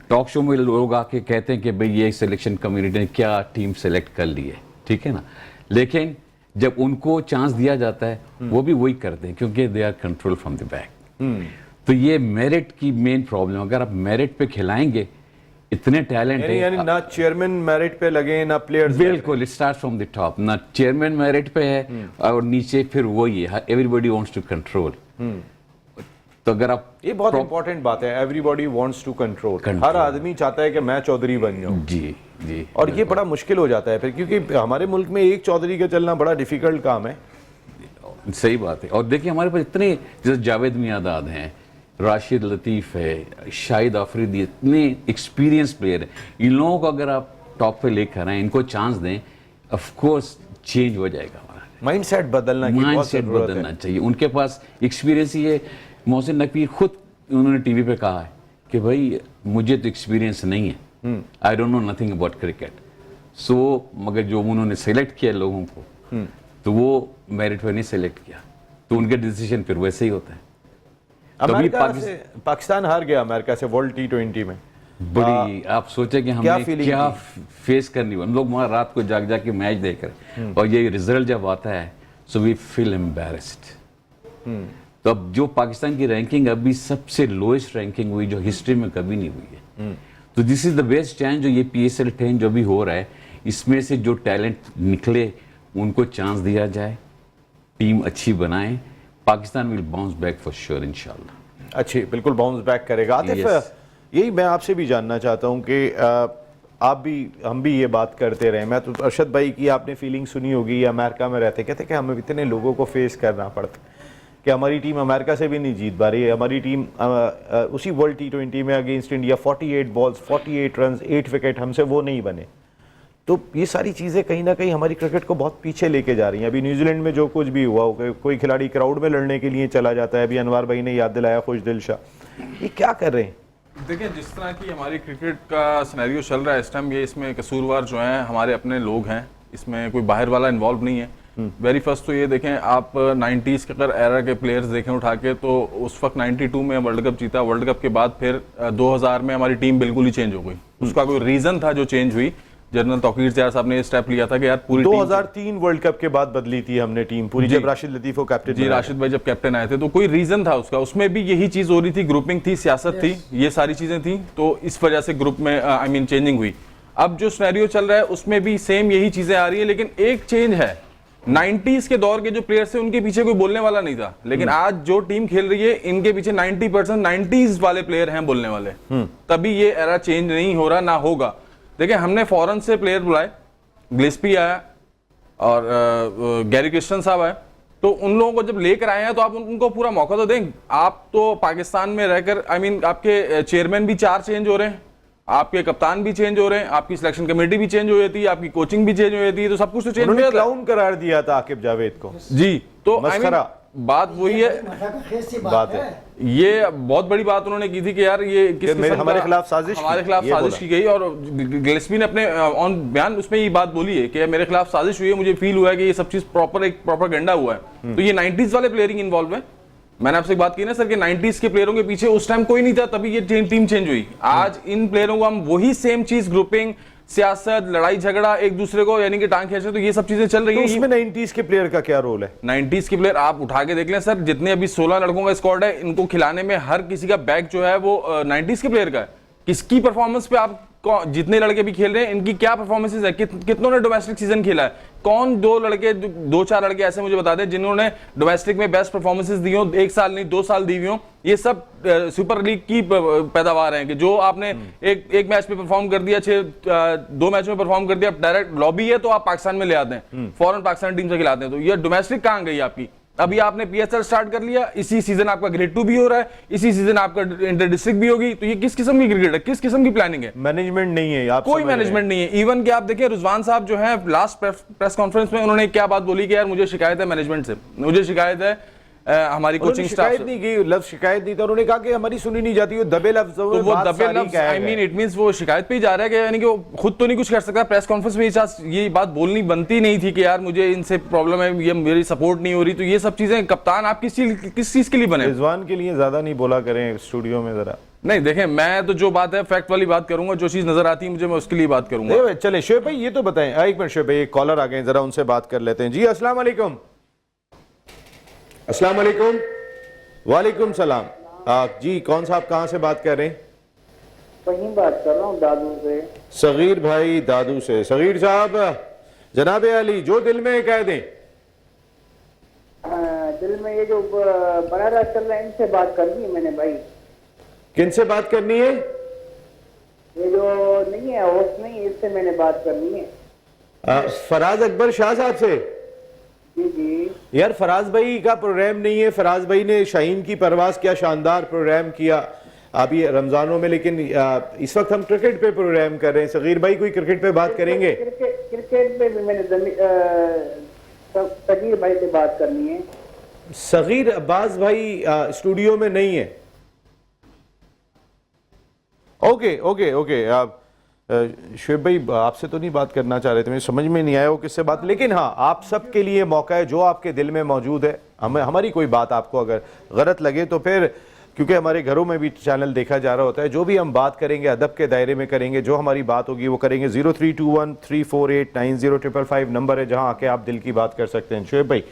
talk show में लोग आके कहते हैं कि भाई ये सिलेक्शन कम्युनिटी ने क्या टीम सेलेक्ट कर ली है, ठीक है ना, लेकिन जब उनको चांस दिया जाता है वो भी वही करते हैं, क्योंकि they are control from the back. तो ये मेरिट की मेन प्रॉब्लम, अगर आप मेरिट पे खिलाएंगे, इतने टैलेंट है, यानी ना चेयरमैन मेरिट पे लगे ना प्लेयर्स। बिल्कुल, स्टार्ट फ्रॉम द टॉप, ना चेयरमैन मेरिट पे है और नीचे फिर वही है, एवरीबॉडी वांट्स टू कंट्रोल। तो अगर आप, ये बहुत इंपॉर्टेंट बात है, एवरीबॉडी वांट्स टू कंट्रोल। हर आदमी चाहता है कि मैं चौधरी बन जाऊं। जी जी, और ये बड़ा मुश्किल हो जाता है फिर, क्योंकि हमारे मुल्क में एक चौधरी का चलना बड़ा डिफिकल्ट काम है। सही बात है। और देखिए हमारे पास इतने, जैसे जावेद मियादाद हैं, राशिद लतीफ़ है, शाहिद आफरीदी, इतने एक्सपीरियंस प्लेयर हैं। इन लोगों को अगर आप टॉप पे लेकर आए, इनको चांस दें, ऑफ कोर्स चेंज हो जाएगा हमारा माइंडसेट बदलना की बहुत ज़रूरत है। बदलना चाहिए। उनके पास एक्सपीरियंस ही है। मोहसिन नकवी खुद उन्होंने टीवी पे कहा है कि भाई मुझे तो एक्सपीरियंस नहीं है, I don't know nothing about cricket. So मगर जो उन्होंने सेलेक्ट किया लोगों को, तो वो मेरिट पे नहीं सेलेक्ट किया, तो उनके डिसीजन फिर वैसे ही होता है। पाकिस्तान हार गया अमेरिका से वर्ल्ड T20 में। बड़ी आप सोचे कि हमें क्या फेस करनी हो। हम लोग वहाँ रात को जाग जाग के मैच देख रहे, और ये रिजल्ट जब आता है सो वी फील एम्बैरेस्ड। तो अब जो पाकिस्तान की रैंकिंग अभी सबसे लोएस्ट रैंकिंग हुई जो हिस्ट्री में कभी नहीं हुई है। तो this is the best chance, जो ये PSL 10 जो भी हो रहा है, इसमें से जो टैलेंट निकले उनको चांस दिया जाए, टीम अच्छी बनाए, Pakistan will bounce back for sure इंशाल्लाह। अच्छी, बिल्कुल बाउंस बैक करेगा। आतिफ, यही मैं आपसे भी जानना चाहता हूँ कि आप भी, हम भी ये बात करते रहे। मैं तो अरशद भाई की आपने फीलिंग सुनी होगी, अमेरिका में रहते, कहते कि हमें इतने लोगों को फेस करना पड़ता कि हमारी टीम अमेरिका से भी नहीं जीत पा रही है। हमारी टीम उसी वर्ल्ड T20 में against India 48 balls 48 run 8 wicket, हमसे वो नहीं बने। तो ये सारी चीज़ें कहीं ना कहीं हमारी क्रिकेट को बहुत पीछे लेके जा रही हैं। अभी न्यूजीलैंड में जो कुछ भी हुआ, कोई खिलाड़ी क्राउड में लड़ने के लिए चला जाता है, अभी अनवर भाई ने याद दिलाया, खुशदिल शाह, ये क्या कर रहे हैं? देखिए, जिस तरह की हमारी क्रिकेट का सिनेरियो चल रहा है इस टाइम, ये इसमें कसूरवार जो हैं हमारे अपने लोग हैं, इसमें कोई बाहर वाला इन्वॉल्व नहीं है। वेरी फर्स्ट तो ये देखें आप 90s के अगर एरा के प्लेयर्स देखें उठा के, तो उस वक्त 92 में वर्ल्ड कप जीता। वर्ल्ड कप के बाद फिर 2000 में हमारी टीम बिल्कुल ही चेंज हो गई। उसका कोई रीजन था जो चेंज हुई। जनरल तौकीर यार साहब ने ये स्टेप लिया था कि यार पूरी 2003 वर्ल्ड कप के बाद बदली थी हमने टीम पूरी, जब राशिद लतीफ को कैप्टन जी, राशिद भाई जब कैप्टन आए थे तो कोई रीजन था उसका। उसमें भी यही चीज हो रही थी, ग्रुपिंग थी, सियासत थी, ये सारी चीजें थी। तो इस वजह से ग्रुप में आई मीन चेंजिंग हुई। अब जो सिनेरियो चल रहा है उसमें भी सेम यही चीजें आ रही है, लेकिन एक चेंज है। 90s के दौर के जो प्लेयर्स थे उनके पीछे कोई बोलने वाला नहीं था, लेकिन आज जो टीम खेल रही है इनके पीछे 90% 90s वाले प्लेयर हैं बोलने वाले। तभी ये एरा चेंज नहीं हो रहा, ना होगा। देखिए हमने फॉरेन से प्लेयर बुलाए, ग्लेस्पी आया और गैरी क्रिस्टन साहब आए, तो उन लोगों को जब लेकर आए हैं तो आप उनको पूरा मौका तो दें। आप तो पाकिस्तान में रहकर आई मीन आपके चेयरमैन भी 4 चेंज हो रहे हैं, आपके कप्तान भी चेंज हो रहे हैं, आपकी सिलेक्शन कमेटी भी चेंज हो जाती है, आपकी कोचिंग भी चेंज हो जाती है, तो सब कुछ तो चेंज हो जाता है। क्लाउन करार दिया था आकिब जावेद को जी, तो मस्खरा। बात वही है, बात है ये बहुत बड़ी बात उन्होंने की थी कि यार ये किस किस्म हमारे का- खिलाफ साजिश हमारे खिलाफ साजिश की गई। और गिलेस्पी ने अपने ऑन बयान उसमें ये बात बोली है कि मेरे खिलाफ साजिश हुई है, मुझे फील हुआ है कि ये सब चीज एक प्रॉपर गंडा हुआ है। तो ये 90s वाले प्लेयरिंग इन्वॉल्व है। मैंने आपसे एक बात की ना सर कि 90s के प्लेयरों के पीछे उस टाइम कोई नहीं था, तभी ये टीम चेंज हुई। आज इन प्लेयरों को हम वही सेम चीज, ग्रुपिंग, सियासत, लड़ाई झगड़ा, एक दूसरे को यानी कि टांग खींचना, तो ये सब चीजें चल रही तो है। उसमें 90s के प्लेयर का क्या रोल है? 90s के प्लेयर आप उठा के देख लें सर, जितने अभी 16 लड़कों का स्क्वाड है, इनको खिलाने में हर किसी का बैग जो है वो 90s के प्लेयर का है। किसकी परफॉर्मेंस पे आप जितने लड़के भी खेल रहे हैं इनकी क्या परफॉर्मेंसेस है, कितनों ने डोमेस्टिक सीजन खेला है? कौन 2-4 लड़के ऐसे मुझे बता दें जिन्होंने डोमेस्टिक में बेस्ट परफॉर्मेंसेस दी हो, 1 साल नहीं 2 साल दी हुई हो। ये सब सुपर लीग की पैदावार है कि जो आपने एक मैच में परफॉर्म कर दिया, 2 मैच में परफॉर्म कर दिया, डायरेक्ट लॉबी है तो आप पाकिस्तान में ले आते हैं, फॉरेन पाकिस्तान टीम से खिलाते हैं। तो ये डोमेस्टिक कहां गई आपकी? अभी आपने पीएसएल स्टार्ट कर लिया, इसी सीजन आपका ग्रेड 2 भी हो रहा है, इसी सीजन आपका इंटर डिस्ट्रिक्ट भी होगी। तो ये किस किस्म की क्रिकेट है, किस किस्म की प्लानिंग है? मैनेजमेंट नहीं है, आप कोई मैनेजमेंट नहीं है। इवन कि आप देखिए रिजवान साहब जो है लास्ट प्रेस कॉन्फ्रेंस में उन्होंने क्या बात बोली कि यार मुझे शिकायत है मैनेजमेंट से, मुझे शिकायत है हमारी कोचिंग स्टाफ शिकायत नहीं की, लफ्ज शिकायत नहीं था, उन्होंने कहा कि हमारी सुनी नहीं जाती, वो दबे लफ्ज, तो वो दबे लफ्ज आई मीन इट मींस वो शिकायत पे ही जा रहा है कि यानी कि वो खुद तो नहीं कुछ कर सकता। प्रेस कॉन्फ्रेंस में ये बात बोलनी बनती नहीं थी कि यार मुझे इनसे प्रॉब्लम है, ये मेरी सपोर्ट नहीं हो रही। तो ये सब चीजें कप्तान आप किस चीज के लिए बने? रिजवान के लिए ज्यादा नहीं बोला करें स्टूडियो में जरा। नहीं देखें, मैं तो जो बात है फैक्ट वाली बात करूंगा, जो चीज नजर आती है मुझे मैं उसके लिए बात करूंगा। चले शोएब भाई ये तो बताएं, एक मिनट शोएब भाई, एक कॉलर आ गए, जरा उनसे बात कर लेते हैं। जी अस्सलाम वालेकुम। अस्सलाम वालेकुम। वालेकुम सलाम। जी कौन साहब कहाँ से बात कर रहे हैं? वहीं बात कर रहा हूँ दादू से। सगीर भाई दादू से। सगीर साहब, जनाब अली जो दिल में कह दें। दिल में ये जो बड़ा राज चल रहा है इनसे बात करनी है मैंने भाई। किन से बात करनी है? ये जो नहीं है होस्ट नहीं है, इससे मैंने बात करनी है। फराज अकबर शाह साहब से। जी जी यार फराज भाई का प्रोग्राम नहीं है, फराज भाई ने शाहीन की परवाज क्या शानदार प्रोग्राम किया अभी रमजानों में, लेकिन इस वक्त हम क्रिकेट पे प्रोग्राम कर रहे हैं। सगीर भाई कोई क्रिकेट पे बात करेंगे? क्रिकेट पे भी मैंने सगीर भाई से बात करनी है। सगीर अब्बास भाई स्टूडियो में नहीं है। ओके ओके ओके, आप शुएब भाई आपसे तो नहीं बात करना चाह रहे थे, मुझे समझ में नहीं आया वो किससे बात, लेकिन हाँ आप सबके लिए मौका है, जो आपके दिल में मौजूद है। हमारी कोई बात आपको अगर गलत लगे तो फिर, क्योंकि हमारे घरों में भी चैनल देखा जा रहा होता है, जो भी हम बात करेंगे अदब के दायरे में करेंगे, जो हमारी बात होगी वो करेंगे। 032134890555 नंबर है जहाँ आके आप दिल की बात कर सकते हैं। शुएब भाई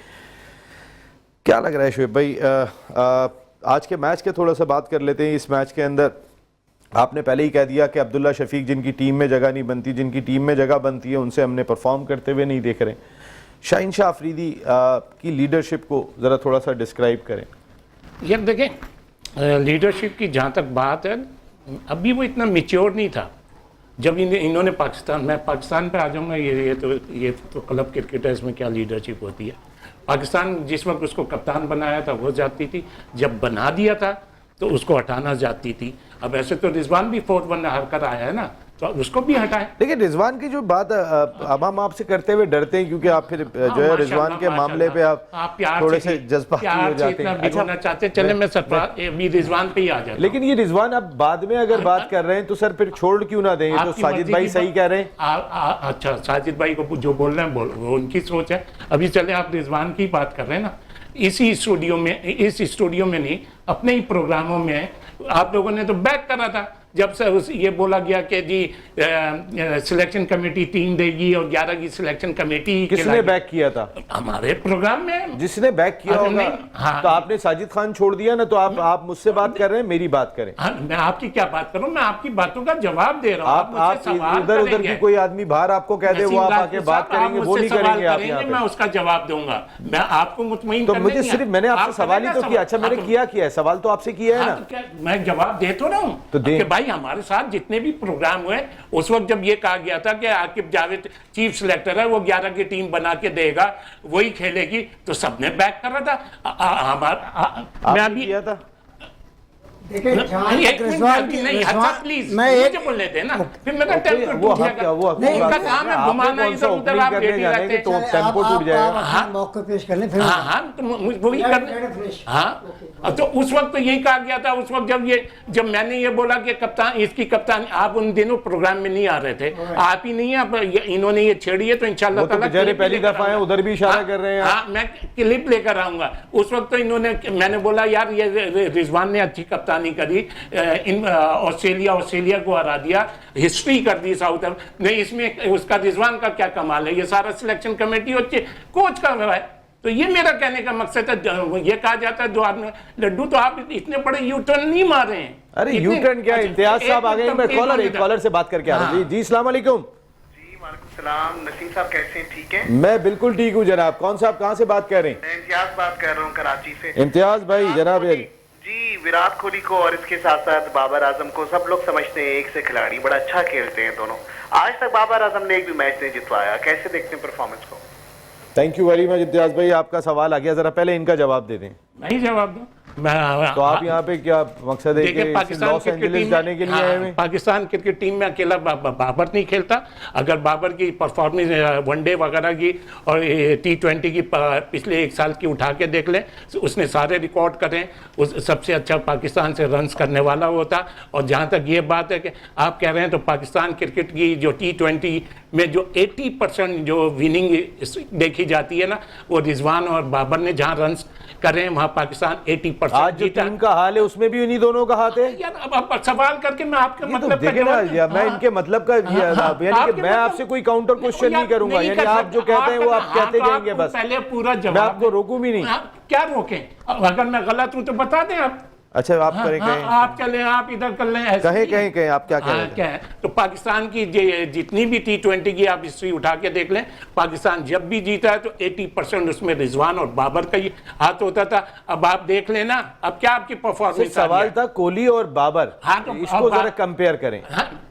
क्या लग रहा है? शुएब भाई आज के मैच के थोड़ा सा बात कर लेते हैं। इस मैच के अंदर आपने पहले ही कह दिया कि अब्दुल्ला शफीक जिनकी टीम में जगह नहीं बनती, जिनकी टीम में जगह बनती है उनसे हमने परफॉर्म करते हुए नहीं देख रहे। शाहीन शाह अफरीदी की लीडरशिप को ज़रा थोड़ा सा डिस्क्राइब करें। यार देखें, लीडरशिप की जहाँ तक बात है, अभी वो इतना मेच्योर नहीं था जब इन्होंने पाकिस्तान, मैं पाकिस्तान पे आ जाऊँगा, ये तो क्लब क्रिकेट है, इसमें क्या लीडरशिप होती है। पाकिस्तान जिस वक्त उसको कप्तान बनाया था वो जाती थी, जब बना दिया था तो उसको हटाना जाती थी। अब ऐसे तो रिजवान भी 4-1 हार कर आया है ना, तो उसको भी हटाएं। लेकिन रिजवान की जो बात अब हम आपसे करते हुए डरते हैं, क्योंकि आप फिर जो है रिजवान के मामले पे आप प्यार थोड़े से जज्बाती हो जाते हैं। अच्छा चाहते, चले मैं सरफराज अभी रिजवान पे ही आ जाता। लेकिन ये रिजवान अब बाद में अगर बात कर रहे हैं तो सर फिर छोड़ क्यों ना दें? तो साजिद भाई सही कह रहे हैं। अच्छा, साजिद भाई को जो बोल रहे हैं वो उनकी सोच है। अभी चले आप रिजवान की बात कर रहे हैं ना, इसी स्टूडियो में, इस स्टूडियो में नहीं, अपने ही प्रोग्रामों में आप लोगों ने तो बैक करा था जब से ये बोला गया कि जी सिलेक्शन कमेटी टीम देगी और 11 की सिलेक्शन कमेटी। किसने बैक किया था? हमारे प्रोग्राम में जिसने बैक किया होगा। हाँ, तो आपने साजिद खान छोड़ दिया ना, तो आप मुझसे बात कर रहे हैं, मेरी बात करें। हाँ, मैं आपकी क्या बात करूं, मैं आपकी बातों का जवाब दे रहा हूं। आप इधर उधर की कोई आदमी बाहर आपको कह दे, वो आप आके बात करेंगे, वो नहीं करेंगे आप यहाँ पे। मैं उसका जवाब दूंगा, मैं आपको मुतमईन तो मुझे सिर्फ मैंने आपसे सवाल ही तो किया। अच्छा, मैंने किया है सवाल तो आपसे किया है ना, मैं जवाब दे तो रहा हूँ। तो दे भाई हमारे साथ जितने भी प्रोग्राम हुए उस वक्त जब ये कहा गया था कि आकिब जावेद चीफ सिलेक्टर है, वो 11 की टीम बना के देगा, वही खेलेगी, तो सबने बैक कर रहा था। मैं अभी किया था। देखिए मैं एक बोलने दें ना, फिर मेरा टेम्पो टूट जाएगा। उनका काम है घुमाना इधर उधर, आप रेडी रहते हैं तो टेम्पो टूट जाएगा। हाँ, मौके पेश करने फिर हाँ, तो वही करने। हाँ, तो उस वक्त तो यही कहा गया था। उस वक्त जब मैंने ये बोला कि कप्तान, इसकी कप्तान, आप उन दिनों प्रोग्राम में नहीं आ रहे थे, आप ही नहीं है, इन्होंने ये छेड़ी है, तो इंशाल्लाह ताला पहली दफा है, उधर भी इशारा कर रहे हैं। हाँ, मैं क्लिप लेकर आऊंगा। उस वक्त तो इन्होंने, मैंने बोला यार ये रिजवान ने अच्छी कप्तानी करी, ऑस्ट्रेलिया को हरा दिया, हिस्ट्री कर दी साउथ नहीं, इसमें उसका रिजवान का क्या कमाल है? ये सारा सिलेक्शन कमेटी और कोच का है। तो ये मेरा कहने का मकसद है। ये कहा जाता है दो आदमी लड्डू, तो आप इतने बड़े यू टर्न नहीं मारे हैं। अरे यू टर्न क्या? इम्तियाज साहब आ गए। मैं कॉलर से बात करके आ रहा हूँ। जी अस्सलाम वालेकुम। सलाम, नसीम साहब कैसे हैं? ठीक हैं? मैं बिल्कुल ठीक हूँ जनाब। कौन साहब, कहाँ से बात कर रहे हैं? मैं इम्तियाज बात कर रहा हूँ कराची से। इम्तियाज भाई जनाब। जी, विराट कोहली को और इसके साथ साथ बाबर आजम को सब लोग समझते हैं एक से खिलाड़ी, बड़ा अच्छा खेलते हैं दोनों। आज तक बाबर आजम ने एक भी मैच नहीं जितवाया, कैसे देखते हैं परफॉर्मेंस को? Thank you very much Imtiaz भाई, आपका सवाल आ गया, जरा पहले इनका जवाब दे दें। नहीं जवाब दूं तो आप यहाँ पे क्या मकसद है कि लॉस एंजलिस जाने के लिए आए हैं? पाकिस्तान क्रिकेट टीम में अकेला बाबर नहीं खेलता। अगर बाबर की परफॉर्मेंस वनडे वगैरह की और T20 की पिछले 1 साल की उठा के देख लें, उसने सारे रिकॉर्ड करें, उस सबसे अच्छा पाकिस्तान से रन्स करने वाला होता। और जहाँ तक ये बात है कि आप कह रहे हैं, तो पाकिस्तान क्रिकेट की जो T20 में जो 80% जो विनिंग देखी जाती है ना, वो रिजवान और बाबर ने जहाँ रन्स करें वहाँ पाकिस्तान 80% आज जो टीम का हाल है उसमें भी उन्हीं दोनों का हाथ है। यार अब सवाल करके मैं आपके मतलब देखे ना, मैं इनके मतलब का यानी कि मैं आपसे कोई काउंटर क्वेश्चन नहीं करूंगा, यानी आप जो कहते हैं वो आप कहते जाएंगे बस। पहले पूरा जवाब, मैं आपको रोकूं भी नहीं। क्या रोकें? अगर मैं गलत हूं तो बता दें आप। अच्छा आप करें कहें, आप चलें, आप इधर कर लें, कहें आप क्या कह रहे हैं? क्या है तो पाकिस्तान की जितनी भी T20 की आप हिस्ट्री उठा के देख लें, पाकिस्तान जब भी जीता है तो 80% उसमें रिजवान और बाबर का ही हाथ होता था। अब आप देख लेना, अब क्या आपकी परफॉर्मेंस? सवाल था कोहली और बाबर। हाँ, तो इसको जरा कंपेयर करें।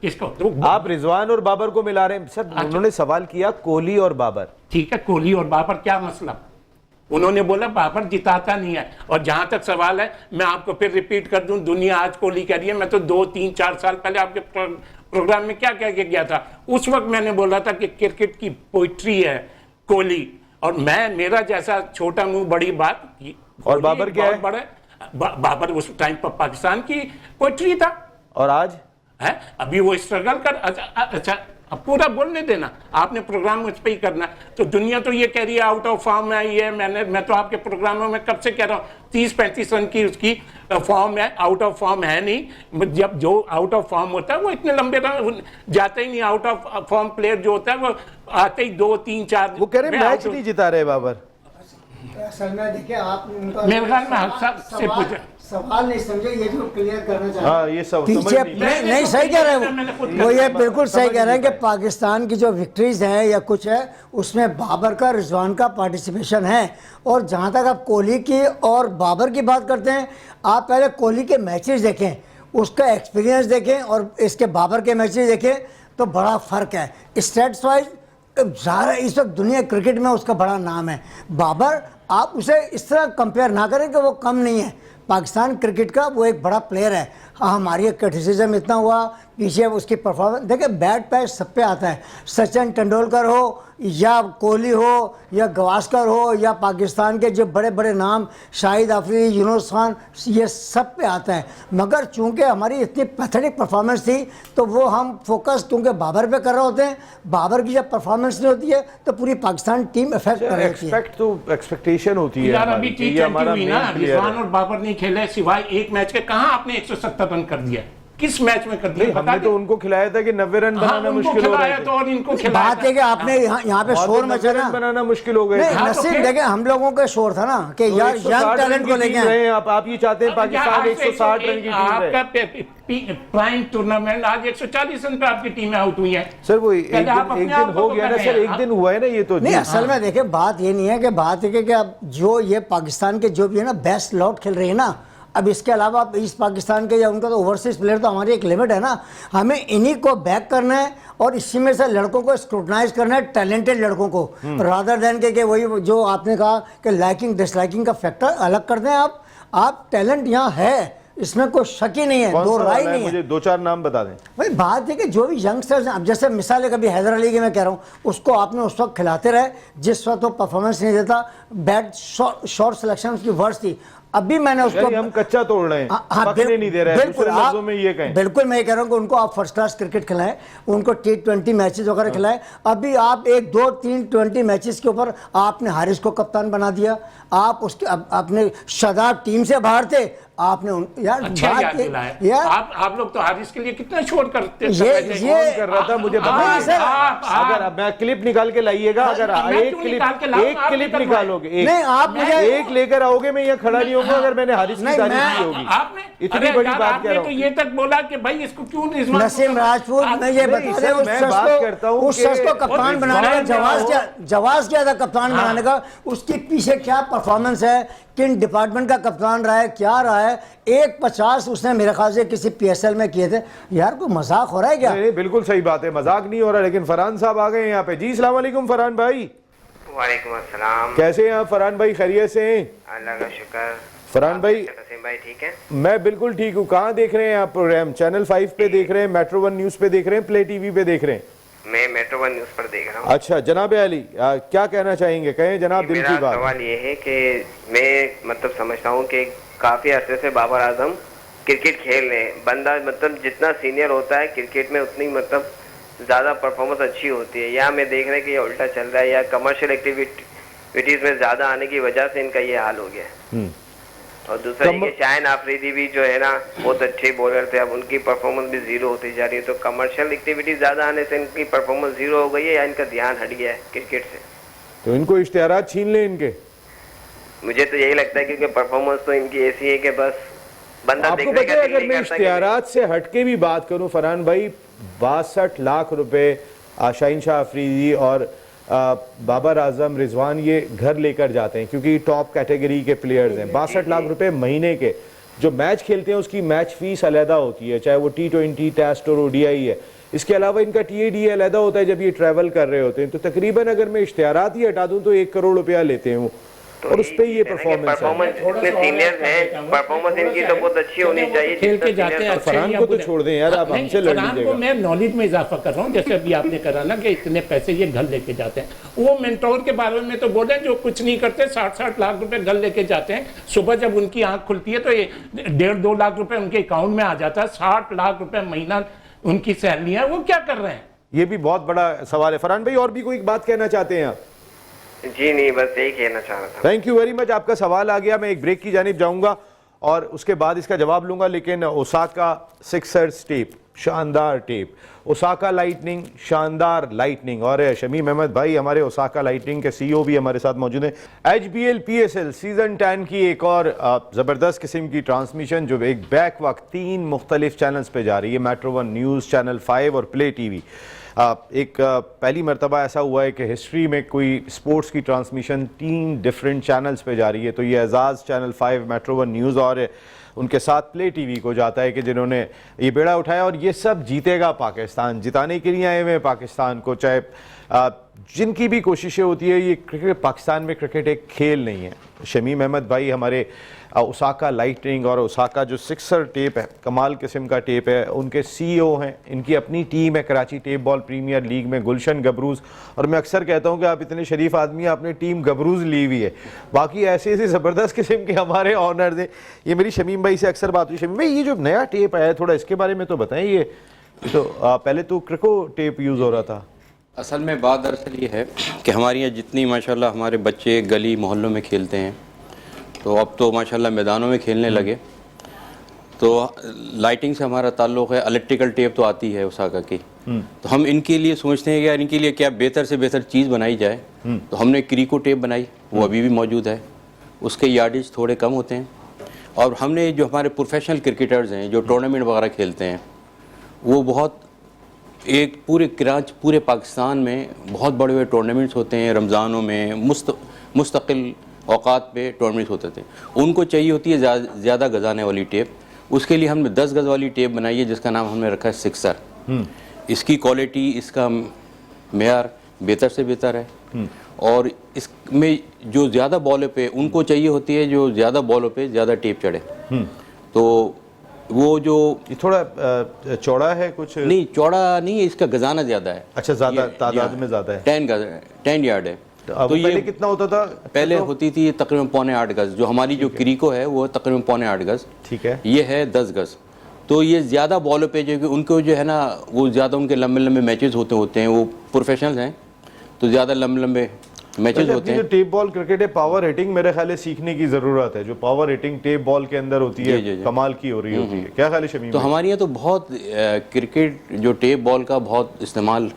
किसको? आप रिजवान और बाबर को मिला रहे हैं सर। उन्होंने सवाल किया कोहली और बाबर। ठीक है, कोहली और बाबर क्या मसला? उन्होंने बोला बाबर जिताता नहीं है। और जहां तक सवाल है, मैं आपको फिर रिपीट कर दूं, दुनिया आज कोहली कह रही है। मैं तो 2, 3, 4 साल पहले आपके प्रोग्राम में क्या कह के गया था? उस वक्त मैंने बोला था कि क्रिकेट की पोइट्री है कोहली, और मेरा जैसा छोटा मुंह बड़ी बात। और बाबर क्या है? बड़े बाबर उस टाइम पर पाकिस्तान की पोइट्री था। और आज है अभी वो स्ट्रगल कर। अच्छा अब पूरा बोलने देना, आपने प्रोग्राम मुझ पे ही करना। तो दुनिया तो ये कह रही है आउट ऑफ फॉर्म है ये। मैं तो आपके प्रोग्रामों में कब से कह रहा हूँ 30-35 रन की उसकी फॉर्म है, आउट ऑफ फॉर्म है नहीं। जब जो आउट ऑफ फॉर्म होता है वो इतने लंबे रन जाते ही नहीं। आउट ऑफ फॉर्म प्लेयर जो होता है वो आते ही 2, 3, 4। वो कह रहे मैच नहीं जिता रहे बाबर। असल में देखिए आप मेरे ख्याल में हफ्सा से पूछा सवाल नहीं समझे, ये जो क्लियर करना चाहते हैं। हाँ, ये सब पीछे नहीं सही कह रहे हैं वो ये बिल्कुल सही कह रहे हैं कि पाकिस्तान की जो विक्ट्रीज हैं या कुछ है उसमें बाबर का, रिजवान का पार्टिसिपेशन है। और जहाँ तक आप कोहली की और बाबर की बात करते हैं, आप पहले कोहली के मैचेस देखें, उसका एक्सपीरियंस देखें, और इसके बाबर के मैचेस देखें, तो बड़ा फ़र्क है। स्टेट्स वाइज ज़ाहिर है इस वक्त दुनिया क्रिकेट में उसका बड़ा नाम है बाबर। आप उसे इस तरह कंपेयर ना करें कि वो कम नहीं है। पाकिस्तान क्रिकेट का वो एक बड़ा प्लेयर है। हाँ, हमारी क्रिटिसिज्म इतना हुआ पीछे उसकी परफॉर्मेंस, देखिए बैट पैच सब पे आता है। सचिन तेंदुलकर हो या कोहली हो या गवास्कर हो या पाकिस्तान के जो बड़े बड़े नाम शाहिद अफरीदी, यूनुस खान, ये सब पे आता है। मगर चूंकि हमारी इतनी पैथेटिक परफॉर्मेंस थी तो वो हम फोकस क्योंकि बाबर पे कर रहे होते हैं। बाबर की जब परफॉर्मेंस नहीं होती है तो पूरी पाकिस्तान टीम इफेक्ट कर रही है। एक्सपेक्टेशन होती है यार अभी हमारी कि ये T20 हमारा हुई ना, main player रिजवान है। और बाबर नहीं खेले सिवाय एक मैच के। कहां आपने 170 रन कर दिया? किस मैच में कर दिया? नहीं, हमने तो उनको खिलाया था कि 90 रन बनाना मुश्किल हो रहा तो और इनको खिलाया बात है कि आपने यहाँ पे शोर मचा ना, बनाना मुश्किल हो गए। नहीं हाँ, तो नसीब फिर- देखें हम लोगों का शोर था ना कि यार यंग टैलेंट को लेके आए। आप ये चाहते हैं पाकिस्तान 160 रन की टीम आपका है। प्राइम टूर्नामेंट आज 140 रन पे आपकी टीमें आउट हुई हैं। सर वो एक पहले आप अपने दिन आप को हो गया ना पकड़ें। सर, एक दिन हुआ है ना ये तो। नहीं असल में देखिए बात ये नहीं है कि बात है कि अब जो ये पाकिस्तान के जो भी है ना बेस्ट लॉट खेल रहे हैं ना, अब इसके अलावा आप ईस्ट पाकिस्तान के या उनका तो ओवरसीज प्लेयर तो हमारी एक लिमिट है ना। हमें इन्हीं को बैक करना है और इसी में से लड़कों को स्क्रूटनाइज करना है, टैलेंटेड लड़कों को, रादर देन के वही जो आपने कहा कि लाइकिंग डिसलाइकिंग का फैक्टर अलग कर दें। आप टैलेंट यहाँ है, इसमें कोई शक ही नहीं है, कौन दो सा राय वाला है? नहीं है। मुझे 2-4 नाम बता दें। भाई बात है कि जो भी यंगस्टर्स हैं, अब जैसे मिसाल है कभी हैदर अली की मैं कह रहा हूँ, उसको आपने उस वक्त खिलाते रहे जिस वक्त वो परफॉर्मेंस नहीं देता। बैट शॉर्ट सिलेक्शन की वर्ष थी। अभी मैंने उसको यानी हम कच्चा तोड़ रहे हैं, पकने नहीं दे रहे हैं। बिल्कुल दूसरे लफ्जों में ये कहें। बिल्कुल मैं कह रहा हूँ कि उनको आप फर्स्ट क्लास क्रिकेट खिलाएं, उनको T20 मैचेस वगैरह खिलाएं। अभी आप 1, 2, 3 20 मैचेस के ऊपर आपने हारिस को कप्तान बना दिया। आप उसके आपने शादाब टीम से बाहर थे, आपने यार अच्छा बात याद दिलाया। यार आप लोग तो हारिस के लिए कितना शोर करते ये कौन कर रहा था मुझे बताइए सर। अगर अब मैं क्लिप निकाल के लाइएगा, अगर एक क्लिप निकालोगे, नहीं आप मुझे एक लेकर आओगे, मैं यहाँ खड़ा नहीं होगा अगर मैंने हारिस की तारीफ की होगी। आपने इतनी बड़ी बात कह रहा तो हूँ। ये तक बोला कि भाई इसको क्यों रिजवान नसीम राजपूत, मैं ये बता सर, दें मैं बात करता हूं उस शख्स को कप्तान बनाने का जवाब क्या था कप्तान बनाने का, उसके पीछे क्या परफॉर्मेंस है, किन डिपार्टमेंट का कप्तान रहा है, क्या रहा है। 1.50 उसने मेरे ख्याल से किसी PSL में किए थे। यार कोई मजाक हो रहा है क्या? नहीं, बिल्कुल सही बात है, मजाक नहीं हो रहा। लेकिन फरहान साहब आ गए यहाँ पे। जी अस्सलाम वालेकुम फरहान भाई। वालेकुम अस्सलाम। कैसे हैं आप फरहान भाई, खैरियत से हैं? अल्लाह का शुक्र। फरहान भाई नसीम भाई ठीक है? मैं बिल्कुल ठीक हूँ। कहाँ देख रहे हैं आप प्रोग्राम? चैनल 5 पे देख रहे हैं, मेट्रो 1 न्यूज़ पे देख रहे हैं, प्ले TV पे देख रहे हैं? मैं मेट्रो 1 न्यूज़ पर देख रहा हूँ। अच्छा जनाब अली, क्या कहना चाहेंगे? कहें जनाब, दिल की मेरा बात। सवाल ये है कि मैं मतलब समझता हूँ कि काफी अरसे से बाबर आजम क्रिकेट खेल रहे हैं। बंदा मतलब जितना सीनियर होता है क्रिकेट में उतनी मतलब ज्यादा परफॉर्मेंस अच्छी होती है। या मैं देख रहे हैं कि ये उल्टा चल रहा है, या कमर्शियल एक्टिविटीज में ज्यादा आने की वजह से इनका ये हाल हो गया। और दूसरा ये कि शाहिद अफरीदी भी जो है ना बहुत अच्छे बॉलर थे, अब उनकी परफॉर्मेंस भी जीरो होती जा रही है। तो कमर्शियल एक्टिविटीज ज्यादा आने से इनकी परफॉर्मेंस जीरो हो गई है, या इनका ध्यान हट गया है क्रिकेट से? तो इनको इश्तिहारात छीन ले इनके। मुझे तो यही लगता है क्योंकि परफॉर्मेंस तो इनकी ऐसी है कि बस बंदा आपको देखने पता का है, दिल अगर नहीं मैं करता कि इश्तिहारात से हटके भी बात करूं फरहान भाई, 62 लाख रुपए शाहीन शाह अफरीदी और बाबर आजम, रिजवान ये घर लेकर जाते हैं क्योंकि टॉप कैटेगरी के प्लेयर्स हैं। 62 लाख रुपए महीने के। जो मैच खेलते हैं उसकी मैच फीस अलहदा होती है, चाहे वो T20 टेस्ट और ODI है। इसके अलावा इनका TADA अलहदा होता है जब ये ट्रैवल कर रहे होते हैं। तो तकरीबन अगर मैं इश्तिहारात ही हटा दूं तो 1 करोड़ रुपया लेते हैं वो, और उस पे ये परफॉर्मेंस इतने सीनियर हैं, परफॉर्मेंस इनकी तो बहुत अच्छी होनी चाहिए। खेल के जाते हैं। फरहान को तो छोड़ दें यार, आप हमसे लड़ फरहान को लीजिएगा। मैं नॉलेज में इजाफा कर रहा हूँ, जैसे अभी आपने करा ना कि इतने पैसे ये घर लेके जाते हैं। वो मेंटोर के बारे में तो बोले जो कुछ नहीं करते, 60-60 लाख रुपए घर लेके जाते हैं। सुबह जब उनकी आंख खुलती है तो ये 1.5-2 लाख रुपए उनके अकाउंट में आ जाता है। 60 लाख रुपए महीना उनकी सैलरी है, वो क्या कर रहे हैं? ये भी बहुत बड़ा सवाल है। फरहान भाई और भी कोई बात कहना चाहते हैं आप? जी नहीं, बस यही कहना चाह रहा था। थैंक यू वेरी मच, आपका सवाल आ गया। मैं एक ब्रेक की जानिब जाऊंगा और उसके बाद इसका जवाब लूंगा। लेकिन ओसाका सिक्सर्स टेप, शानदार टेप। ओसाका लाइटनिंग, शानदार लाइटनिंग। और शमीम अहमद भाई हमारे ओसाका लाइटनिंग के CEO भी हमारे साथ मौजूद हैं। HBL PSL सीजन 10 की एक और ज़बरदस्त किस्म की ट्रांसमिशन जो एक बैक वक्त 3 मुख्तलिफ चैनल्स पे जा रही है, मेट्रो 1 न्यूज़, चैनल 5 और प्ले TV। एक पहली मरतबा ऐसा हुआ है कि हिस्ट्री में कोई स्पोर्ट्स की ट्रांसमिशन 3 डिफरेंट चैनल्स पे जा रही है। तो ये एजाज़ चैनल 5, मेट्रो 1 न्यूज़ और उनके साथ प्ले टीवी को जाता है कि जिन्होंने ये बेड़ा उठाया, और ये सब जीतेगा पाकिस्तान, जिताने के लिए आए हुए हैं पाकिस्तान को। चाहे जिनकी भी कोशिशें होती है, ये क्रिकेट, पाकिस्तान में क्रिकेट एक खेल नहीं है। शमीम अहमद भाई हमारे ओसाका लाइटनिंग और ओसाका जो सिक्सर टेप है, कमाल किस्म का टेप है, उनके CEO हैं, इनकी अपनी टीम है Karachi tape ball premier league में, गुलशन गबरूज। और मैं अक्सर कहता हूं कि आप इतने शरीफ आदमी हैं, आपने टीम गबरूज ली हुई है। बाकी ऐसे ऐसे ज़बरदस्त किस्म के हमारे ऑनर्स हैं। ये मेरी शमीम भाई से अक्सर बात हुई, शमीम भाई ये जो नया टेप आया है थोड़ा इसके बारे में तो बताएं। ये तो पहले तो क्रिको टेप यूज़ हो रहा था। असल में बात दरअसल ये है कि हमारे यहाँ जितनी माशाल्लाह हमारे बच्चे गली मोहल्लों में खेलते हैं, तो अब तो माशाल्लाह मैदानों में खेलने लगे। तो लाइटिंग से हमारा ताल्लुक़ है, इलेक्ट्रिकल टेप तो आती है ओसाका की, तो हम इनके लिए सोचते हैं कि यार इनके लिए क्या बेहतर से बेहतर चीज़ बनाई जाए। तो हमने क्रीको टेप बनाई, वो अभी भी मौजूद है, उसके यार्डेज थोड़े कम होते हैं। और हमने जो हमारे प्रोफेशनल क्रिकेटर्स हैं जो टूर्नामेंट वगैरह खेलते हैं, वो बहुत एक पूरे पाकिस्तान में बहुत बड़े बड़े टूर्नामेंट्स होते हैं, रमज़ानों में मुस्तकिल औकात पे टूर्नामेंट्स होते थे, उनको चाहिए होती है ज़्यादा गजाने वाली टेप। उसके लिए हमने 10 गज़ वाली टेप बनाई है जिसका नाम हमने रखा है सिक्सर। इसकी क्वालिटी, इसका मेयार बेहतर से बेहतर है। और इसमें जो ज़्यादा बॉलों पे उनको चाहिए होती है, जो ज़्यादा बॉलों पे ज़्यादा टेप चढ़े। तो वो जो थोड़ा चौड़ा है, कुछ नहीं चौड़ा नहीं है, इसका गजाना ज़्यादा है। अच्छा, ज़्यादा तादाद में ज़्यादा है, 10 यार्ड है। तो ये कितना होता था पहले? होती थी तकरीबन 6.25 गज़। जो हमारी जो क्रीको है वो तकरीबन 6.25 गज़। ठीक है, ये है 10 गज़। तो ये ज़्यादा बॉलों पे जो उनको जो है ना, वो ज़्यादा उनके लंबे लंबे मैचेस होते हैं, वो प्रोफेशनल्स हैं तो ज़्यादा लंबे लंबे मैचेस होते हैं। जो टेप बॉल क्रिकेट है, पावर हिटिंग मेरे ख्याल है सीखने की ज़रूरत है। जो पावर हिटिंग टेप बॉल के अंदर होती है, कमाल की हो रही होती है। क्या ख्याल है शमीम? तो हमारे यहाँ तो बहुत क्रिकेट जो टेप बॉल का बहुत इस्तेमाल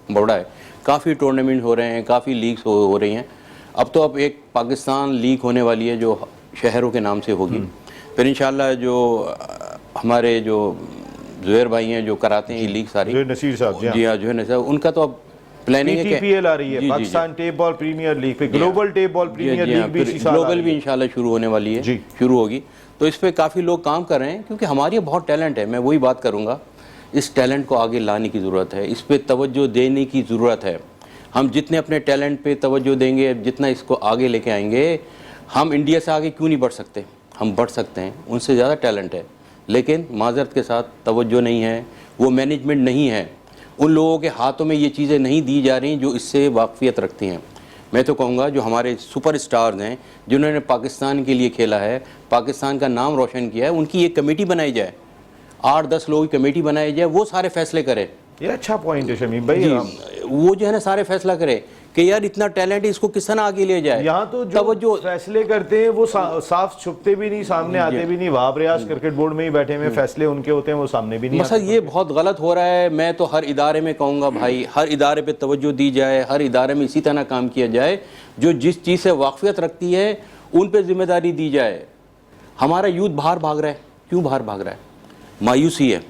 बढ़ा है, काफ़ी टूर्नामेंट हो रहे हैं, काफ़ी लीग्स हो रही हैं। अब एक पाकिस्तान लीग होने वाली है जो शहरों के नाम से होगी। फिर इंशाल्लाह जो हमारे जो ज़ुहैर भाई हैं जो कराते हैं ये लीग सारी, नसीर साहब, जी हाँ ज़ुहैर नसीर, उनका तो अब प्लानिंग है कि PTPL आ रही है, Pakistan tape ball premier league, फिर global tape ball premier league भी इसी साल ग्लोबल भी इंशाल्लाह शुरू होने वाली है, शुरू होगी। तो इस पर काफ़ी लोग काम कर रहे हैं क्योंकि हमारे यहाँ बहुत टैलेंट है। मैं वही बात करूँगा, इस टैलेंट को आगे लाने की ज़रूरत है, इस पर तवज्जो देने की ज़रूरत है। हम जितने अपने टैलेंट पे तवज्जो देंगे, जितना इसको आगे लेके आएंगे, हम इंडिया से आगे क्यों नहीं बढ़ सकते? हम बढ़ सकते हैं, उनसे ज़्यादा टैलेंट है, लेकिन माज़रत के साथ तवज्जो नहीं है, वो मैनेजमेंट नहीं है, उन लोगों के हाथों में ये चीज़ें नहीं दी जा रही जो इससे वाकफियत रखती हैं। मैं तो कहूँगा जो हमारे सुपर स्टार्स हैं जिन्होंने पाकिस्तान के लिए खेला है, पाकिस्तान का नाम रोशन किया है, उनकी एक कमेटी बनाई जाए, 8-10 लोगों की कमेटी बनाई जाए, वो सारे फैसले करें। ये अच्छा पॉइंट है शमीम भाई, वो जो है ना सारे फैसला करे कि यार इतना टैलेंट है, इसको किस तरह आगे ले जाए। यहाँ तो जो फैसले करते हैं वो साफ छुपते भी नहीं, सामने आते भी नहीं। वहाब रियाज क्रिकेट बोर्ड में ही बैठे हुए, फैसले उनके होते हैं, वो सामने भी नहीं आते। ये बहुत गलत हो रहा है। मैं तो हर इदारे में कहूँगा भाई, हर इदारे पे तवज्जो दी जाए, हर इदारे में इसी तरह काम किया जाए, जो जिस चीज़ से वाकफियत रखती है उन पर जिम्मेदारी दी जाए। हमारा यूथ बाहर भाग रहा है, क्यों बाहर भाग रहा है? मायूसी है।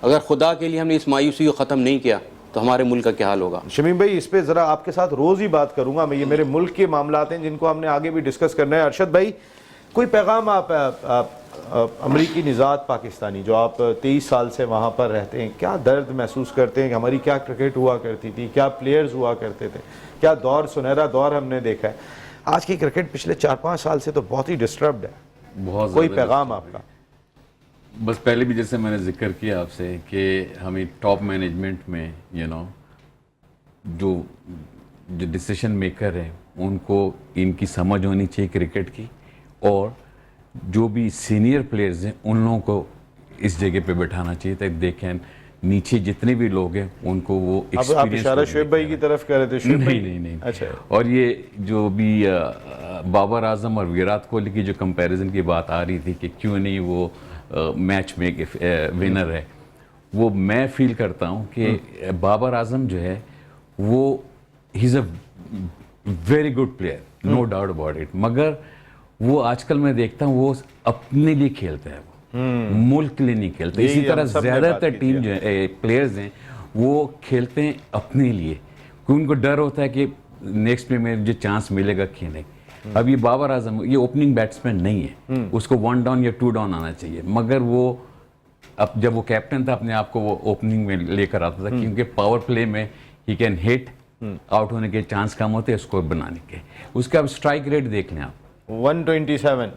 अगर खुदा के लिए हमने इस मायूसी को ख़त्म नहीं किया तो हमारे मुल्क का क्या हाल होगा? शमीम भाई, इस पे ज़रा आपके साथ रोज़ ही बात करूंगा मैं, ये मेरे मुल्क के मामलात हैं जिनको हमने आगे भी डिस्कस करना है। अरशद भाई, कोई पैगाम आप अमरीकी निज़ात पाकिस्तानी, जो आप 23 साल से वहाँ पर रहते हैं, क्या दर्द महसूस करते हैं कि हमारी क्या क्रिकेट हुआ करती थी, क्या प्लेयर्स हुआ करते थे, क्या दौर, सुनहरा दौर हमने देखा है। आज की क्रिकेट पिछले 4-5 साल से तो बहुत ही डिस्टर्ब्ड है। बहुत कोई पैगाम आपका? बस पहले भी जैसे मैंने जिक्र किया आपसे कि हमें टॉप मैनेजमेंट में जो डिसीजन मेकर हैं उनको इनकी समझ होनी चाहिए क्रिकेट की, और जो भी सीनियर प्लेयर्स हैं उन लोगों को इस जगह पे बैठाना चाहिए ताकि देखें नीचे जितने भी लोग हैं उनको वो एक्सपीरियंस। आप इशारा शुएब भाई की तरफ कर रहे थे? नहीं। अच्छा। और ये जो भी बाबर आजम और विराट कोहली की जो कंपैरिजन की बात आ रही थी कि क्यों नहीं वो मैच में विनर है, वो मैं फील करता हूँ कि बाबर आजम जो है वो he is a very good player, no doubt about it, मगर वो आजकल मैं देखता हूँ वो अपने लिए खेलते हैं, मुल्क के लिए नहीं खेलते। इसी तरह ज़्यादातर टीम जो है प्लेयर्स हैं वो खेलते हैं अपने लिए, क्योंकि उनको डर होता है कि नेक्स्ट में मुझे चांस मिलेगा कि नहीं। अब ये बाबर आजम ये ओपनिंग बैट्समैन नहीं है, उसको 1 डाउन या 2 डाउन आना चाहिए, मगर वो अब जब वो कैप्टन था अपने आप को वो ओपनिंग में लेकर आता था, क्योंकि पावर प्ले में ही कैन हिट, आउट होने के चांस कम होते हैं स्कोर बनाने के। उसका अब स्ट्राइक रेट देख लें आप, 127।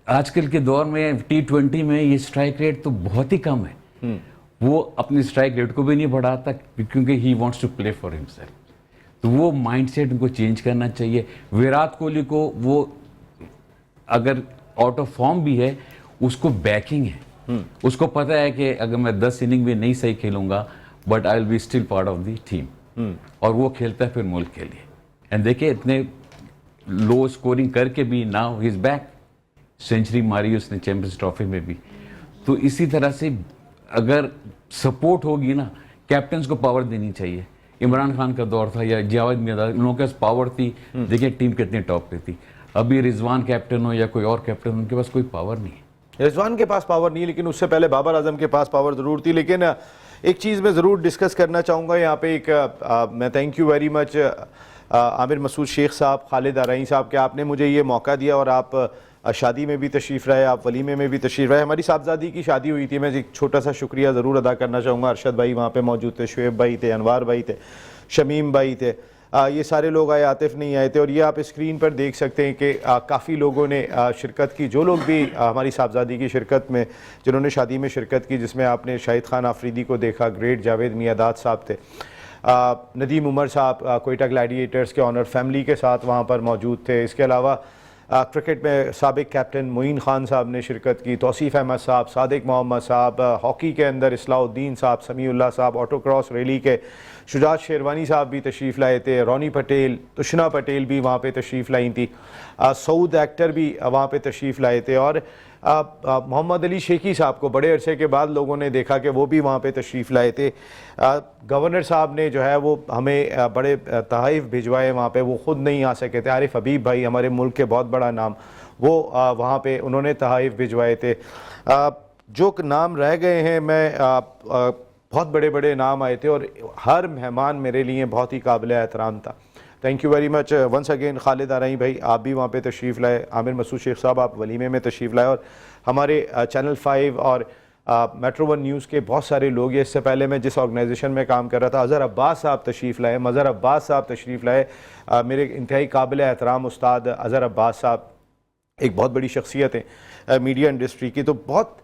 आजकल के दौर में T20 में ये स्ट्राइक रेट तो बहुत ही कम है। वो अपने स्ट्राइक रेट को भी नहीं बढ़ाता क्योंकि he wants to play for himself. तो वो माइंडसेट उनको चेंज करना चाहिए। विराट कोहली को वो अगर आउट ऑफ फॉर्म भी है, उसको बैकिंग है, उसको पता है कि अगर मैं 10 इनिंग में नहीं सही खेलूंगा but I will be still part of the team, और वो खेलता है फिर मुल्क के लिए। एंड देखिए इतने लो स्कोरिंग करके भी now he is back, century मारी उसने चैंपियंस ट्रॉफी में भी। तो इसी तरह से अगर सपोर्ट होगी ना, कैप्टन्स को पावर देनी चाहिए। इमरान खान का दौर था या जावेद मिर्जा, उन लोगों के पास पावर थी, देखिए टीम कितनी टॉप पे थी। अभी रिजवान कैप्टन हो या कोई और कैप्टन, उनके पास कोई पावर नहीं है। रिजवान के पास पावर नहीं है, लेकिन उससे पहले बाबर आजम के पास पावर ज़रूर थी। लेकिन एक चीज़ मैं ज़रूर डिस्कस करना चाहूँगा यहाँ पे, मैं thank you very much Aamir Masood Sheikh sahab, Khalid आरई साहब कि आपने मुझे ये मौका दिया और आप शादी में भी तशरीफ़ रहे, आप वलीमे में भी तशरीफ़ रहे। हमारी साहबजादी की शादी हुई थी, मैं एक छोटा सा शुक्रिया ज़रूर अदा करना चाहूँगा। अरशद भाई वहाँ पे मौजूद थे, शुएब भाई थे, अनवार भाई थे, शमीम भाई थे, ये सारे लोग आए, आतिफ नहीं आए थे। और ये आप स्क्रीन पर देख सकते हैं कि काफ़ी लोगों ने शिरकत की, जो लोग भी हमारी साहबजादी की शिरकत में, जिन्होंने शादी में शिरकत की, जिसमें आपने शाहिद खान आफरीदी को देखा, ग्रेट जावेद मियादाद साहब थे, नदीम उमर साहब कोयटा ग्लैडिएटर्स के ऑनर फैमिली के साथ वहाँ पर मौजूद थे। इसके अलावा क्रिकेट में साबिक कैप्टन मोइन खान साहब ने शिरकत की, तौसीफ़ अहमद साहब, सादिक मोहम्मद साहब, हॉकी के अंदर इस्लाउद्दीन साहब, समीउल्लाह साहब, ऑटोक्रॉस रैली के शुजात शेरवानी साहब भी तशरीफ़ लाए थे, रोनी पटेल, तुशना पटेल भी वहाँ पे तशरीफ़ लाई थी, सऊद एक्टर भी वहाँ पे तशरीफ़ लाए थे, और मोहम्मद अली शेखी साहब को बड़े अरसे के बाद लोगों ने देखा कि वो भी वहाँ पे तशरीफ़ लाए थे। गवर्नर साहब ने जो है वो हमें बड़े तहाइफ भिजवाए वहाँ पे, वो ख़ुद नहीं आ सके थे। आरिफ हबीब भाई हमारे मुल्क के बहुत बड़ा नाम, वो वहाँ पे उन्होंने तहाइफ भिजवाए थे। जो नाम रह गए हैं, मैं बहुत बड़े बड़े नाम आए थे और हर मेहमान मेरे लिए बहुत ही काबिल एहतराम था। Thank you very much once again. Khalid आरई भाई आप भी वहाँ पे तशरीफ़ लाए, आमिर मसूद शेख साहब आप वलीमे में तशरीफ़ लाए, और हमारे चैनल 5 और मेट्रो 1 न्यूज़ के बहुत सारे लोग, ये इससे पहले मैं जिस ऑर्गेनाइजेशन में काम कर रहा था, अज़हर अब्बास साहब तशरीफ़ लाए, मज़हर अब्बास साहब तशरीफ़ लाए, मेरे इंतहाई काबिल एहतराम उस्ताद अज़हर अब्बास साहब एक बहुत बड़ी शख्सियत है मीडिया इंडस्ट्री की। तो बहुत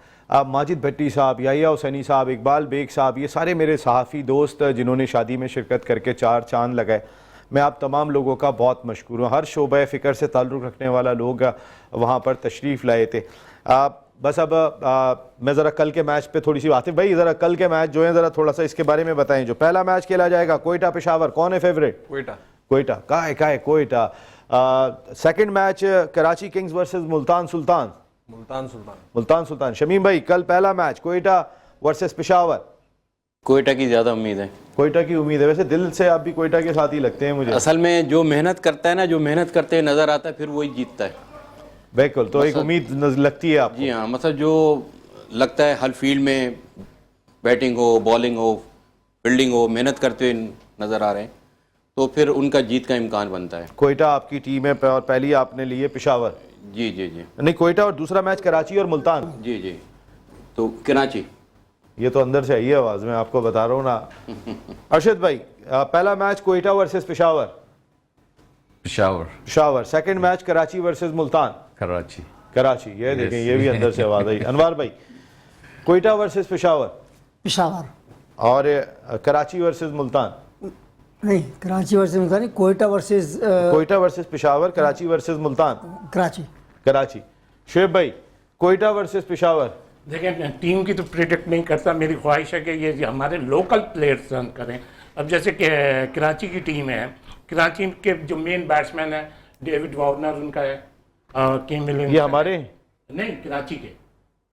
माजिद भट्टी साहब, याहिया हुसैनी साहब, इकबाल बेग साहब, ये सारे मेरे सहाफ़ी दोस्त जिन्होंने शादी में शिरकत करके 4 चांद लगाए। मैं आप तमाम लोगों का बहुत मशकूर हूँ। हर शोबे फ़िक्र से ताल्लुक़ रखने वाला लोग वहाँ पर तशरीफ़ लाए थे। बस अब मैं ज़रा कल के मैच पे थोड़ी सी, आतिफ भाई ज़रा कल के मैच जो है ज़रा थोड़ा सा इसके बारे में बताएं। जो पहला मैच खेला जाएगा कोयटा पेशावर, कौन है फेवरेट? कोयटा का है Quetta. Second match Karachi kings versus Multan Sultan. Shamim भाई कल पहला मैच कोयटा वर्सेस पेशावर, कोयटा की ज़्यादा उम्मीद है। कोयटा की उम्मीद है। वैसे दिल से आप भी कोयटा के साथ ही लगते हैं मुझे। असल में जो मेहनत करता है ना, जो मेहनत करते हुए नज़र आता है फिर वही जीतता है। बिल्कुल, तो एक उम्मीद लगती है आपको? जी हाँ, मतलब जो लगता है हर फील्ड में बैटिंग हो, बॉलिंग हो, फील्डिंग हो, मेहनत करते हुए नज़र आ रहे हैं, तो फिर उनका जीत का इम्कान बनता है। कोयटा आपकी टीम है और पहली आपने ली है पेशावर? जी जी जी। नहीं, कोयटा और दूसरा मैच कराची और मुल्तान? जी जी, तो कराची। ये तो अंदर से आई है आवाज़, मैं आपको बता रहा हूँ ना। अरशद भाई पहला match Quetta versus Peshawar? Peshawar. Second match Karachi versus Multan? Karachi. ये देखें, ये भी अंदर से आवाज़ आई। अनवार भाई कोयटा वर्सेस पेशावर और कराची वर्सेस मुल्तान? नहीं, कराची वर्सेस मुल्तान नहीं, कोयटा वर्सेस पेशावर, कराची वर्सेस मुल्तान। कराची। शुएब भाई कोयटा वर्सेस पेशावर? देखिए टीम की तो प्रिडिक्ट नहीं करता, मेरी ख्वाहिश है कि ये हमारे लोकल प्लेयर्स रन करें। अब जैसे कि कराची की टीम है, कराची के जो मेन बैट्समैन है डेविड वार्नर उनका है, केम विलियम्स। ये हमारे नहीं, कराची के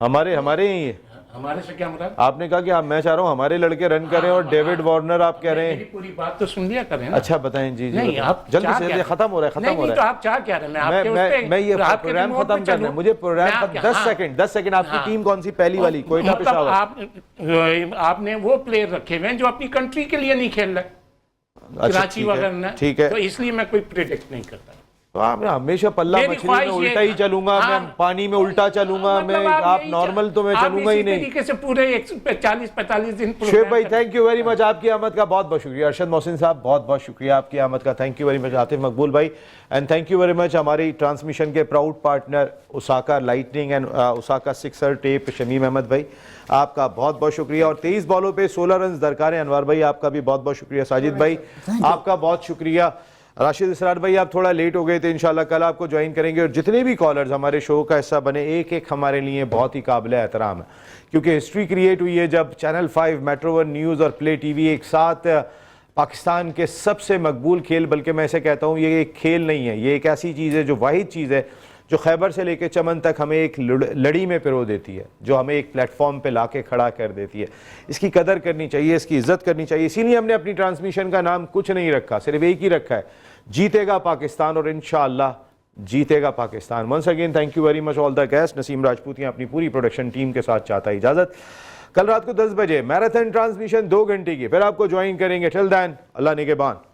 हमारे ही है। हमारे से क्या मतलब? आपने कहा कि मैं चाह रहा हूँ हमारे लड़के रन करें और डेविड वार्नर आप कह रहे हैं। मेरी पूरी बात तो सुन लिया करें ना। अच्छा बताएं। जी नहीं, आप जल्दी से, खत्म हो रहा है। तो आप क्या कह रहे हैं? मैं ये प्रोग्राम खत्म करना है मुझे। Programme 10 second. आपकी टीम कौन सी पहली वाली? कोयटा पेशावर। आपने वो प्लेयर रखे हुए हैं जो अपनी कंट्री के लिए नहीं खेल रहे, कराची वगैरह। ठीक है, तो इसलिए मैं कोई प्रेडिक्ट नहीं करता। तो आप हमेशा पल्ला मेरी मछली में ख्वाहिश ये- उल्टा ही चलूंगा, हाँ, मैं पानी में उल्टा चलूंगा, मतलब मैं आप यही नॉर्मल तो मैं आप चलूंगा ही इसी नहीं। तरीके से पूरे 40-45 दिन शुएब भाई थैंक यू वेरी मच, आपकी आमद का बहुत बहुत शुक्रिया। अरशद मोहसिन साहब बहुत बहुत शुक्रिया आपकी आमद का, thank you very much. Atif Maqbool भाई and thank you very much हमारी ट्रांसमिशन के proud partner Osaka lightning and Osaka sixer tape Shamim Ahmed भाई, आपका बहुत बहुत शुक्रिया। और 23 बॉलों पे 16 रन दरकार है अनवर भाई, आपका भी बहुत बहुत शुक्रिया। साजिद भाई आपका बहुत शुक्रिया। राशिद इसरार भाई आप थोड़ा लेट हो गए थे, इंशाल्लाह कल आपको ज्वाइन करेंगे। और जितने भी कॉलर्स हमारे शो का हिस्सा बने, एक एक हमारे लिए बहुत ही काबिल एहतराम है, क्योंकि हिस्ट्री क्रिएट हुई है जब चैनल 5, मेट्रो 1 न्यूज़ और प्ले टीवी एक साथ पाकिस्तान के सबसे मकबूल खेल, बल्कि मैं ऐसे कहता हूँ ये एक खेल नहीं है, ये एक ऐसी चीज़ है जो वाहिद चीज़ है जो खैबर से लेकर चमन तक हमें एक लड़ी में पिरो देती है, जो हमें एक प्लेटफॉर्म पे लाके खड़ा कर देती है। इसकी कदर करनी चाहिए, इसकी इज्जत करनी चाहिए। इसीलिए हमने अपनी ट्रांसमिशन का नाम कुछ नहीं रखा, सिर्फ एक ही रखा है, जीतेगा पाकिस्तान और इंशाअल्लाह जीतेगा Pakistan. Once again thank you very much all the guest. Naseem राजपूतियाँ अपनी पूरी प्रोडक्शन टीम के साथ चाहता है इजाज़त। कल रात को 10 बजे मैराथन ट्रांसमिशन 2 घंटे की फिर आपको ज्वाइन करेंगे। टिल देन अल्लाह निगहबान।